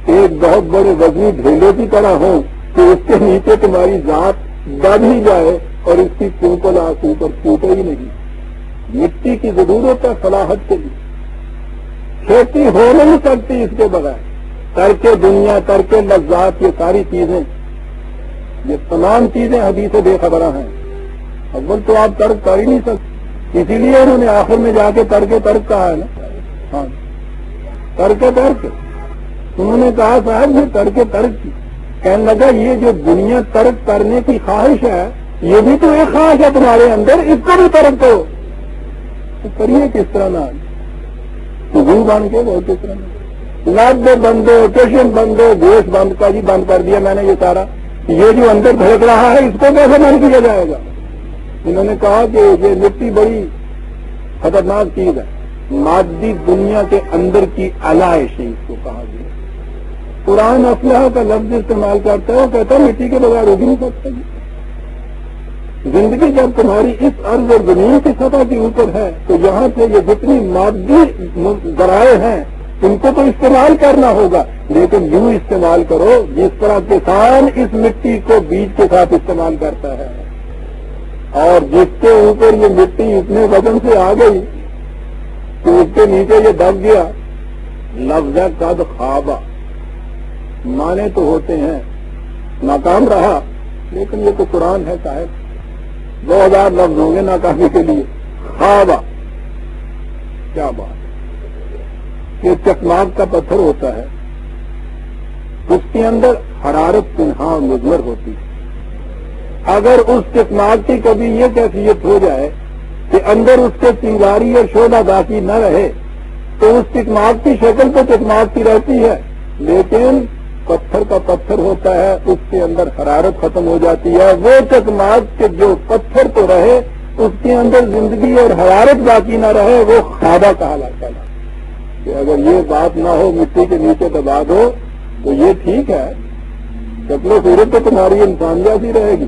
S1: ایک بہت بڑے وزنی ڈھیلے کی طرح ہوں کہ اس کے نیچے تمہاری ذات دب ہی جائے اور اس کی پونکل آنسو پر پھوٹے ہی نہیں۔ مٹی کی ضرورت ہے فلاحت کے لیے، کھیتی ہو نہیں سکتی اس کے بغیر۔ ترک دنیا، ترک لذات، یہ ساری چیزیں، یہ تمام چیزیں حدیث بے خبرہ ہیں۔ اول تو آپ ترک کر ہی نہیں سکتے، اسی لیے انہوں نے آخر میں جا کے ترک کہا ہے نا۔ ہاں، ترک انہوں نے کہا صاحب یہ ترک کی، کہنے لگا یہ جو دنیا ترک کرنے کی خواہش ہے یہ بھی تو ایک خواہش ہے تمہارے اندر، اس کو بھی ترک کرو۔ تو کریے کس طرح نہ بن کے وہ کس طرح نہ لب بندو، ٹیشن بندو، گوشت بند کا جی بند کر دیا میں نے یہ سارا، یہ جو اندر بھڑک رہا ہے اس کو کیسے بند کیا جائے گا؟ انہوں نے کہا کہ یہ مٹی بڑی خطرناک چیز ہے، مادی دنیا کے اندر کی علائش ہے اس کو کہا گیا۔ قرآن افلاح کا لفظ استعمال کرتا ہے، وہ کہتا ہے مٹی کے بغیر اگ نہیں سکتا۔ زندگی جب تمہاری اس ارض اور زمین کی سطح کے اوپر ہے تو یہاں سے یہ جتنی مادی ذرائع ہیں ان کو تو استعمال کرنا ہوگا، لیکن یوں استعمال کرو جس طرح کسان اس مٹی کو بیج کے ساتھ استعمال کرتا ہے، اور جس کے اوپر یہ مٹی اتنے وزن سے آ گئی کہ اس کے نیچے یہ دب گیا۔ لفظ قد خوابہ مانے تو ہوتے ہیں ناکام رہا، لیکن یہ تو قرآن ہے صاحب، 2000 لفظ ہوں گے ناکامی کے لیے۔ خوابہ کیا بات، یہ چکماک کا پتھر ہوتا ہے، اس کے اندر حرارت پنہا مضمر ہوتی ہے۔ اگر اس چکماک کی کبھی یہ کیفیت ہو جائے کہ اندر اس کے چنگاری اور شعلہ باقی نہ رہے تو اس چکماک کی شکل تو چکماک کی رہتی ہے، لیکن پتھر کا پتھر ہوتا ہے، اس کے اندر حرارت ختم ہو جاتی ہے۔ وہ چکماک کے جو پتھر تو رہے اس کے اندر زندگی اور حرارت باقی نہ رہے، وہ خوابہ کہلاتا ہے۔ کہ اگر یہ بات نہ ہو مٹی کے نیچے دبا دو تو یہ ٹھیک ہے، شکل و صورت تو تمہاری انسان جیسی رہے گی،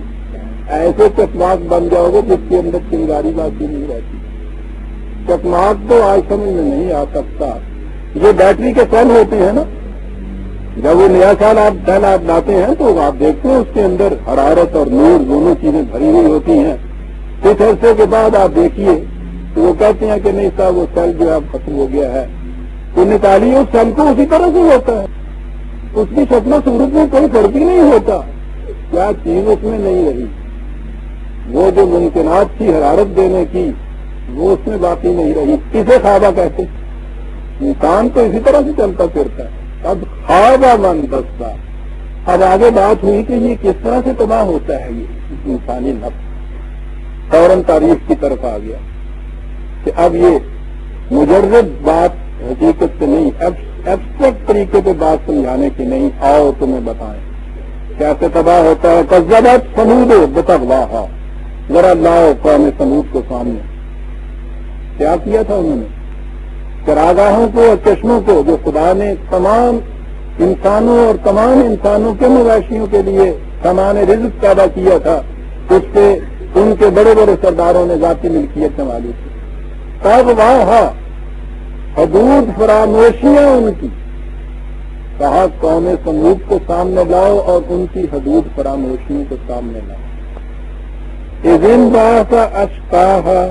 S1: ایسے چکماک بن جاؤ گے جس کے اندر چنگاری باقی نہیں رہتی۔ چکماک تو آج سمجھ میں نہیں آ سکتا۔ یہ بیٹری کے سیل ہوتے ہیں نا، جب وہ نیا سیل آپ لاتے ہیں تو آپ دیکھتے ہیں اس کے اندر حرارت اور نور دونوں چیزیں بھری ہوئی ہوتی ہیں۔ کچھ عرصے کے بعد آپ دیکھیے تو وہ کہتے ہیں کہ نہیں صاحب وہ سیل جو ہے اب ختم ہو گیا ہے، تو نکالیے اس سیل کو، اسی طرح سے ہوتا ہے، اس کی شکل و صورت میں کوئی فرق ہی نہیں ہوتا، کیا چیز اس میں نہیں رہی، وہ جو ممکنات تھی حرارت دینے کی وہ اس میں باقی نہیں رہی۔ اسے خوابہ کہتے، انسان تو اسی طرح سے چلتا پھرتا ہے۔ اب خوابہ من بستا، اب آگے بات ہوئی کہ یہ کس طرح سے تباہ ہوتا ہے، یہ انسانی نفس فوراً تاریخ کی طرف آ گیا کہ اب یہ مجرد بات حقیقت سے نہیں، ایبسٹریکٹ طریقے پہ بات سمجھانے کی نہیں، آؤ تمہیں بتائیں کیسے تباہ ہوتا ہے۔ کذبت ثمود بطغواہا، ذرا لاؤ قوم ثمود کو سامنے، کیا کیا تھا انہوں نے؟ چراگاہوں کو اور چشموں کو جو خدا نے تمام انسانوں اور تمام انسانوں کے مویشیوں کے لیے سامان رزق پیدا کیا تھا، اس پہ ان کے بڑے بڑے سرداروں نے ذاتی ملکیت سنبھالی تھی۔ طغواہا، حدود فراموشیاں ان کی، کہا قوم ثمود کو سامنے لاؤ اور ان کی حدود فراموشیوں کو سامنے لاؤ۔ اذ انبعث اشقاہا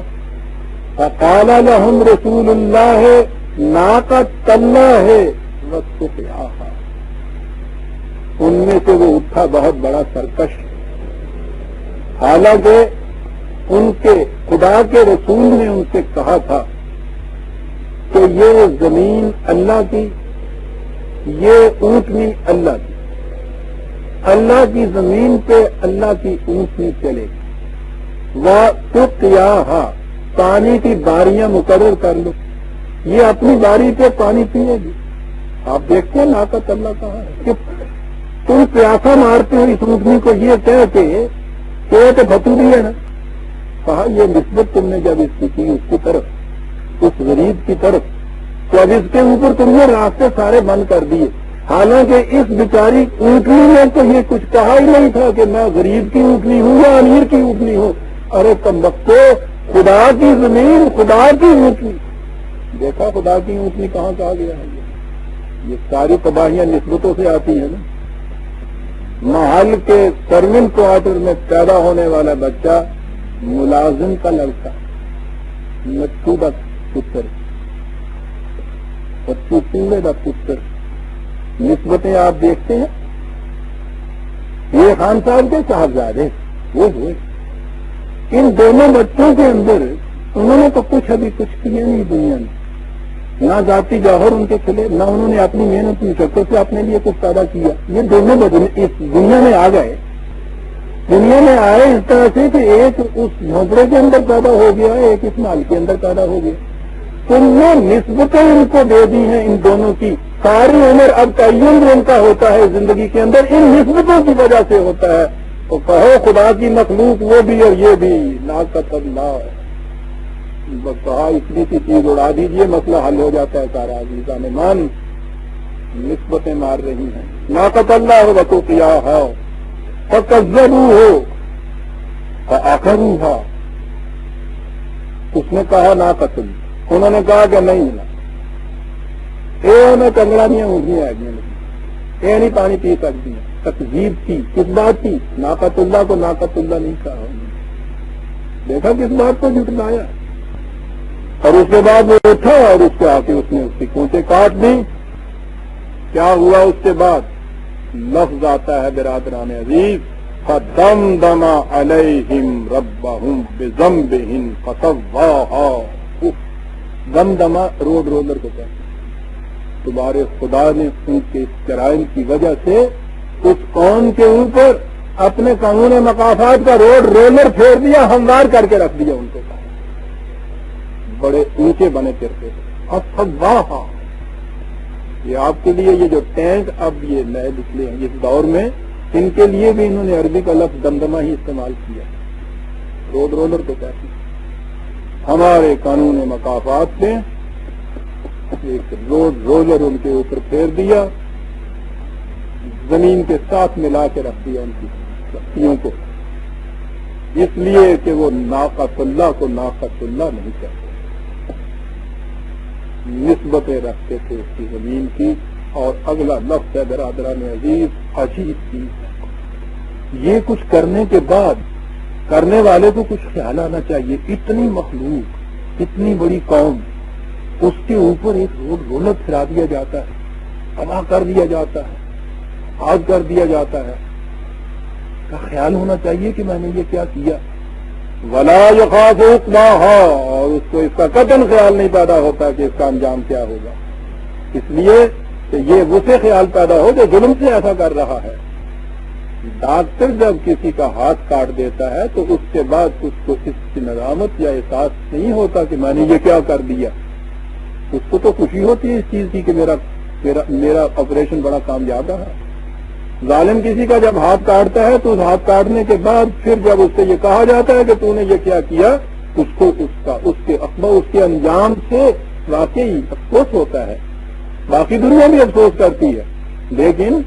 S1: فقال لهم رسول اللہ ناقۃ اللہ وسقیاہا، ان میں سے وہ اٹھا بہت بڑا سرکش، حالانکہ ان کے خدا کے رسول نے ان سے کہا تھا کہ یہ زمین اللہ کی، یہ اونٹنی اللہ کی، اللہ کی زمین پہ اللہ کی اونٹنی چلے گی، وسقیاہا، پانی کی باریاں مقرر کر لو، یہ اپنی باری پہ پانی پیے گی۔ آپ دیکھتے ہیں ناقۃ اللہ کہاں ہے کہ تم پیاسا مارتے ہو اس اونٹنی کو یہ کہہ کے کہ تو بھتوری ہے نا، کہا یہ نسبت تم نے جب اس کی اس کی طرف، اس غریب کی طرف، تو اب اس کے اوپر تم نے راستے سارے بند کر دیے، حالانکہ اس بیچاری اونٹنی نے تو یہ کچھ کہا ہی نہیں تھا کہ میں غریب کی اونٹنی ہوں یا امیر کی اونٹنی ہوں۔ ارے کمبختو، خدا کی زمین، خدا کی اونٹنی، دیکھا خدا کی اونٹنی کہاں کہا گیا ہے؟ یہ ساری تباہیاں نسبتوں سے آتی ہیں نا۔ محل کے سرون کوارٹر میں پیدا ہونے والا بچہ ملازم کا لڑکا، مچھو کا پتر، بچو چولہے کا پتر، نسبتیں آپ دیکھتے ہیں۔ یہ خان صاحب کے صاحبزادے وہ ہوئے، ان دونوں بچوں کے اندر انہوں نے تو ابھی کچھ کیا نہیں دنیا میں، نہ ذاتی جوہر ان کے کھلے، نہ انہوں نے اپنی محنت مشقت سے اپنے لیے کچھ پیدا کیا۔ یہ دونوں اس دنیا میں آ گئے، دنیا میں آئے اس طرح سے کہ ایک اس جھونپڑے کے اندر پیدا ہو گیا، ایک اس مال کے اندر پیدا ہو گیا۔ تم نے نسبتیں ان کو دے دی ہیں، ان دونوں کی ساری عمر اب تعین جو ان کا ہوتا ہے زندگی کے اندر ان نسبتوں کی وجہ سے ہوتا ہے۔ تو کہو خدا کی مخلوق وہ بھی اور یہ بھی، ناقۃ اللہ، بس کہا اتنی سی چیز اڑا دیجئے مسئلہ حل ہو جاتا ہے سارا۔ عزیزان مان نسبتیں مار رہی ہیں، ناقۃ اللہ وسقیاہا فکذبوہ فعقروہا، اس نے کہا ناقۃ، انہوں نے کہا کہ نہیں، میں کنگڑانیاں اونٹیاں آ گئی لگی، نہیں پانی پی سکتی ہیں۔ تکذیب کی کس بات کی؟ ناقۃ اللہ کو ناقۃ اللہ نہیں کہا، دیکھا کس بات کو جھٹلایا۔ اور اس کے بعد وہ اٹھا اور اس کو آ کے اس نے اس کی کونچے کاٹ دی۔ کیا ہوا اس کے بعد؟ لفظ آتا ہے برادران عزیز، فَدَمْدَمَ عَلَيْهِمْ رَبَّهُمْ بِذَنبِهِمْ فَسَوَّاهَا۔ دمدمہ روڈ رولر کو کہتے ہیں۔ تمہارے خدا نے ان کے جرائم کی وجہ سے اس قوم کے اوپر اپنے قانون مقافات کا روڈ رولر پھیر دیا، ہموار کر کے رکھ دیا ان کو، بڑے اونچے بنے پھرتے تھے۔ فَسَوَّاهَا، یہ آپ کے لیے یہ جو ٹینک اب یہ نئے نکلے ہیں اس دور میں، ان کے لیے بھی انہوں نے عربی کا لفظ دمدمہ ہی استعمال کیا، روڈ رولر کو کہتے ہیں۔ ہمارے قانون مقافات سے ایک روڈ رولر ان کے اوپر پھیر دیا، زمین کے ساتھ ملا کے رکھ دیا ان کی بستیوں کو، اس لیے کہ وہ ناقۃ اللہ کو ناقۃ اللہ نہیں کہتے، نسبتیں رکھتے تھے اس کی زمین کی۔ اور اگلا لفظ ہے برادران عزیز، عجیب چیز ہے، یہ کچھ کرنے کے بعد کرنے والے کو کچھ خیال آنا چاہیے، اتنی مخلوق، اتنی بڑی قوم، اس کے اوپر ایک روڈ رولر پھرا دیا جاتا ہے، تباہ کر دیا جاتا ہے، آگ کر دیا جاتا ہے، کا خیال ہونا چاہیے کہ میں نے یہ کیا کیا۔ وَلَا يَخَافُ عُقْبَاهَا، اور اس کو اس کا قطعاً خیال نہیں پیدا ہوتا کہ اس کا انجام کیا ہوگا، اس لیے کہ یہ اسے خیال پیدا ہو جو ظلم سے ایسا کر رہا ہے۔ ڈاکٹر جب کسی کا ہاتھ کاٹ دیتا ہے تو اس کے بعد اس کو اس کی ندامت یا احساس نہیں ہوتا کہ میں نے یہ کیا کر دیا، اس کو تو خوشی ہوتی ہے اس چیز کی کہ میرا آپریشن بڑا کامیاب رہا۔ ظالم کسی کا جب ہاتھ کاٹتا ہے تو اس ہاتھ کاٹنے کے بعد پھر جب اس سے یہ کہا جاتا ہے کہ تو نے یہ کیا کیا، اس کو اس کے انجام سے واقعی افسوس ہوتا ہے، باقی دنیا بھی افسوس کرتی ہے، لیکن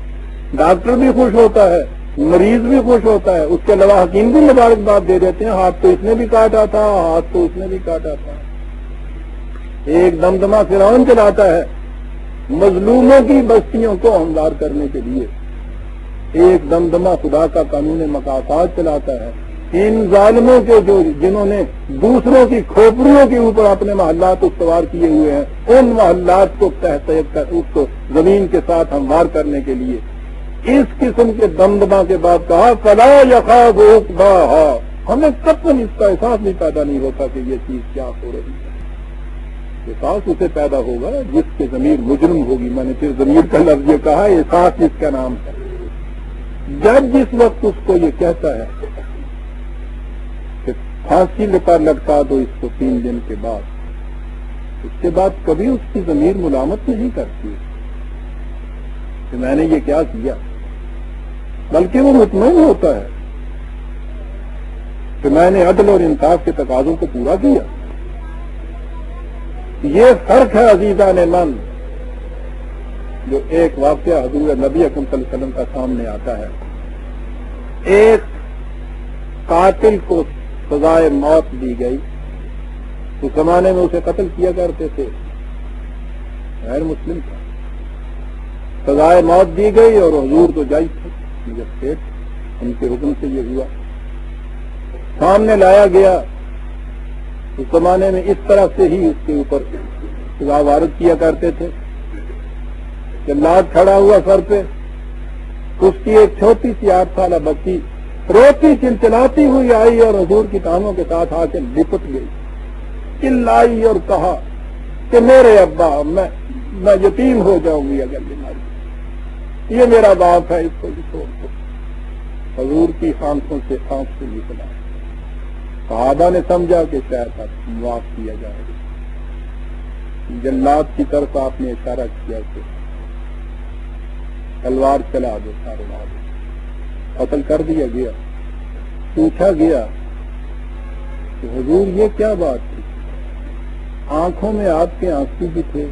S1: ڈاکٹر بھی خوش ہوتا ہے، مریض بھی خوش ہوتا ہے، اس کے علاوہ حکیم بھی مبارکباد دے دیتے ہیں، ہاتھ تو اس نے بھی کاٹا تھا، ہاتھ تو اس نے بھی کاٹا تھا۔ ایک دمدمہ فرعون چلاتا ہے مظلوموں کی بستیوں کو ہموار کرنے کے لیے، ایک دمدمہ خدا کا قانون مقافات چلاتا ہے ان ظالموں کے جنہوں نے دوسروں کی کھوپڑیوں کے اوپر اپنے محلات استوار کیے ہوئے ہیں، ان محلات کو اس کو زمین کے ساتھ ہموار کرنے کے لیے اس قسم کے دمدمہ کے بعد کہا فلا یخاف عقباہا، ہمیں قطعاً اس کا احساس بھی پیدا نہیں ہوتا کہ یہ چیز کیا ہو رہی ہے۔ احساس اسے پیدا ہوگا جس کے ضمیر مجرم ہوگی، میں نے پھر ضمیر کا لفظ یہ کہا، احساس جس کا نام ہے۔ جب جس وقت اس کو یہ کہتا ہے کہ پھانسی پر لٹکا دو اس کو 3 دن کے بعد، اس کے بعد کبھی اس کی ضمیر ملامت نہیں کرتی کہ میں نے یہ کیا کیا، بلکہ وہ مطمئن ہوتا ہے کہ میں نے عدل اور انصاف کے تقاضوں کو پورا کیا۔ یہ فرق ہے عزیزان من، جو ایک واقعہ حضور نبی اکرم صلی اللہ علیہ وسلم کا سامنے آتا ہے۔ ایک قاتل کو سزائے موت دی گئی، اس زمانے میں اسے قتل کیا کرتے تھے، غیر مسلم تھا، سزائے موت دی گئی اور حضور تو جج تھے، مجسٹریٹ، ان کے حکم سے یہ ہوا، سامنے لایا گیا۔ اس زمانے میں اس طرح سے ہی اس کے اوپر سزا وارد کیا کرتے تھے۔ جلاد کھڑا ہوا سر پہ، اس کی ایک چھوٹی سی 8 سالہ بچی روتی چلچلاتی ہوئی آئی اور حضور کی ٹانگوں کے ساتھ آ کے لپٹ گئی، چلائی اور کہا کہ میرے ابا، میں یتیم ہو جاؤں گی اگر بیماری، یہ میرا باپ ہے، اس کو بھی چھوڑ دو۔ حضور کی آنکھوں سے آنکھ سے نکلا، صحابہ نے سمجھا کہ شاید اب معاف کیا جائے گا۔ جلاد کی طرف آپ نے اشارہ کیا کہ تلوار چلا دو، سارے مار دو، قتل کر دیا گیا۔ پوچھا گیا کہ حضور یہ کیا بات تھی، آنکھوں میں آپ کے آنسو بھی تھے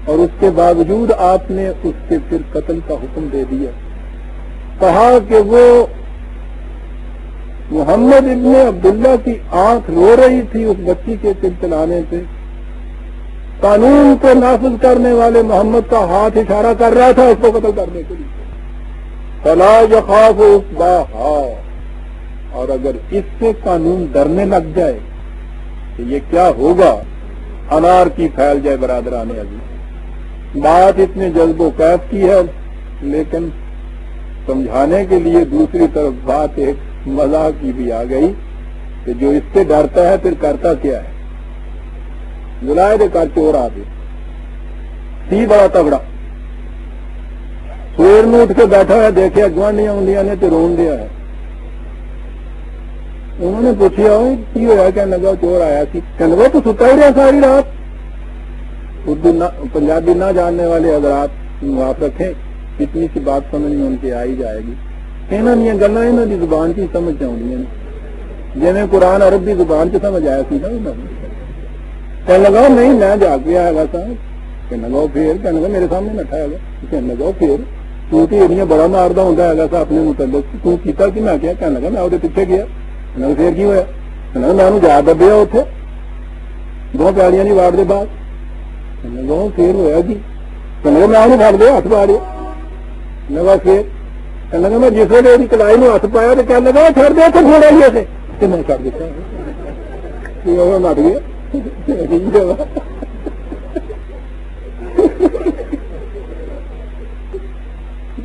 S1: اور اس کے باوجود آپ نے اس کے پھر قتل کا حکم دے دیا۔ کہا کہ وہ محمد ابن عبداللہ کی آنکھ رو رہی تھی اس بچی کے چلچلانے سے، قانون کو نافذ کرنے والے محمد کا ہاتھ اشارہ کر رہا تھا اس کو قتل کرنے کے لیے. فلا یخاف عقباہا، اور اگر اس سے قانون ڈرنے لگ جائے کہ یہ کیا ہوگا، انار کی پھیل جائے. برادران عزیز، بات اتنے جذب و کیف کی ہے، لیکن سمجھانے کے لیے دوسری طرف بات ایک مزاح کی بھی آ گئی کہ جو اس سے ڈرتا ہے پھر کرتا کیا ہے. بلائے دے کر چور آ گئے، سی بڑا تگڑا، سویر میں اٹھ کے بیٹھا ہے، دیکھے گوانڈیاں انڈیاں نے تو رون دیا ہے. انہوں نے پوچھا کی ہوا، کہنے لگا چور آیا سی. کہنے لگا تو ستا ہی رہا ساری رات. اردو پنجابی نہ جاننے والے حضرات آپ رکھیں، اتنی سی بات سمجھ میں ان کی آ ہی جائے گی. انہوں نے گلا انہوں کی زبان کی سمجھ آئی، جی میں قرآن عربی زبان سے سمجھ آیا سی نا. کہنے لگا نہیں میں جا کے آیا تھا. کہنے لگا پھر، کہنے لگا میرے سامنے نٹھا ہے. کہنے لگا پھر تو ایڈیاں بڑا ماردا ہوتا ہے سا اپنے متعلق، تو کیتا کہ میں کیا. کہنے لگا میں وہ پیچھے گیا. کہنے لگا پھر کی ہوا. کہنے لگا میں جا دبیا اتنے دو پیالیاں نہیں واڑ دے بعد. کہنے لگا پھر ہوا جی. کہنے لگا میں انہوں پڑ دیا ہاتھ پا رہا. لگا پھر کہنے لگا میں جس ویلے میری کلائی میں ہاتھ پایا تو کہنے لگا چھڑ دیا تو تھوڑا ہی ایسے تو میں کر دیتا مٹ گیا.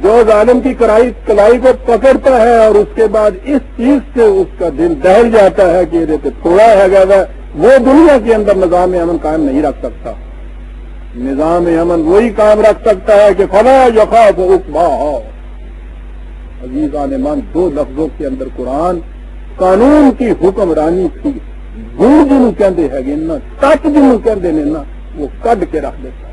S1: جو ظالم کی کلائی کو پکڑتا ہے اور اس کے بعد اس چیز سے اس کا دل دہل جاتا ہے کہ یہ تھوڑا ہے گا، وہ دنیا کے اندر نظام امن قائم نہیں رکھ سکتا. نظام امن وہی قائم رکھ سکتا ہے کہ فلا یخاف عقباہا. عزیزان من، دو لفظوں کے اندر قرآن قانون کی حکمرانی کی گن جنوں کہتے ہیں نا، تک جنوں کہتے ہیں نا، وہ کڈ کے رکھ دیتا ہے.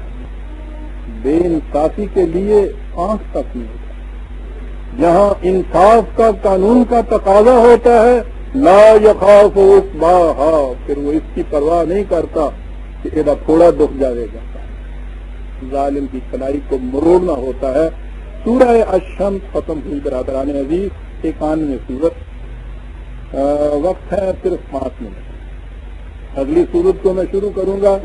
S1: بے انصافی کے لیے آنکھ تک نہیں ہوتا. جہاں انصاف کا قانون کا تقاضا ہوتا ہے، لا یخاف عقباہا، پھر وہ اس کی پرواہ نہیں کرتا کہ یہ تھوڑا دکھ جائے گا. ظالم کی کلائی کو مروڑنا ہوتا ہے. سورہ الشمس ختم ہوئی برادران عزیز، 91 سورت. وقت ہے صرف 5 منٹ. اگلی سورت کو میں شروع کروں گا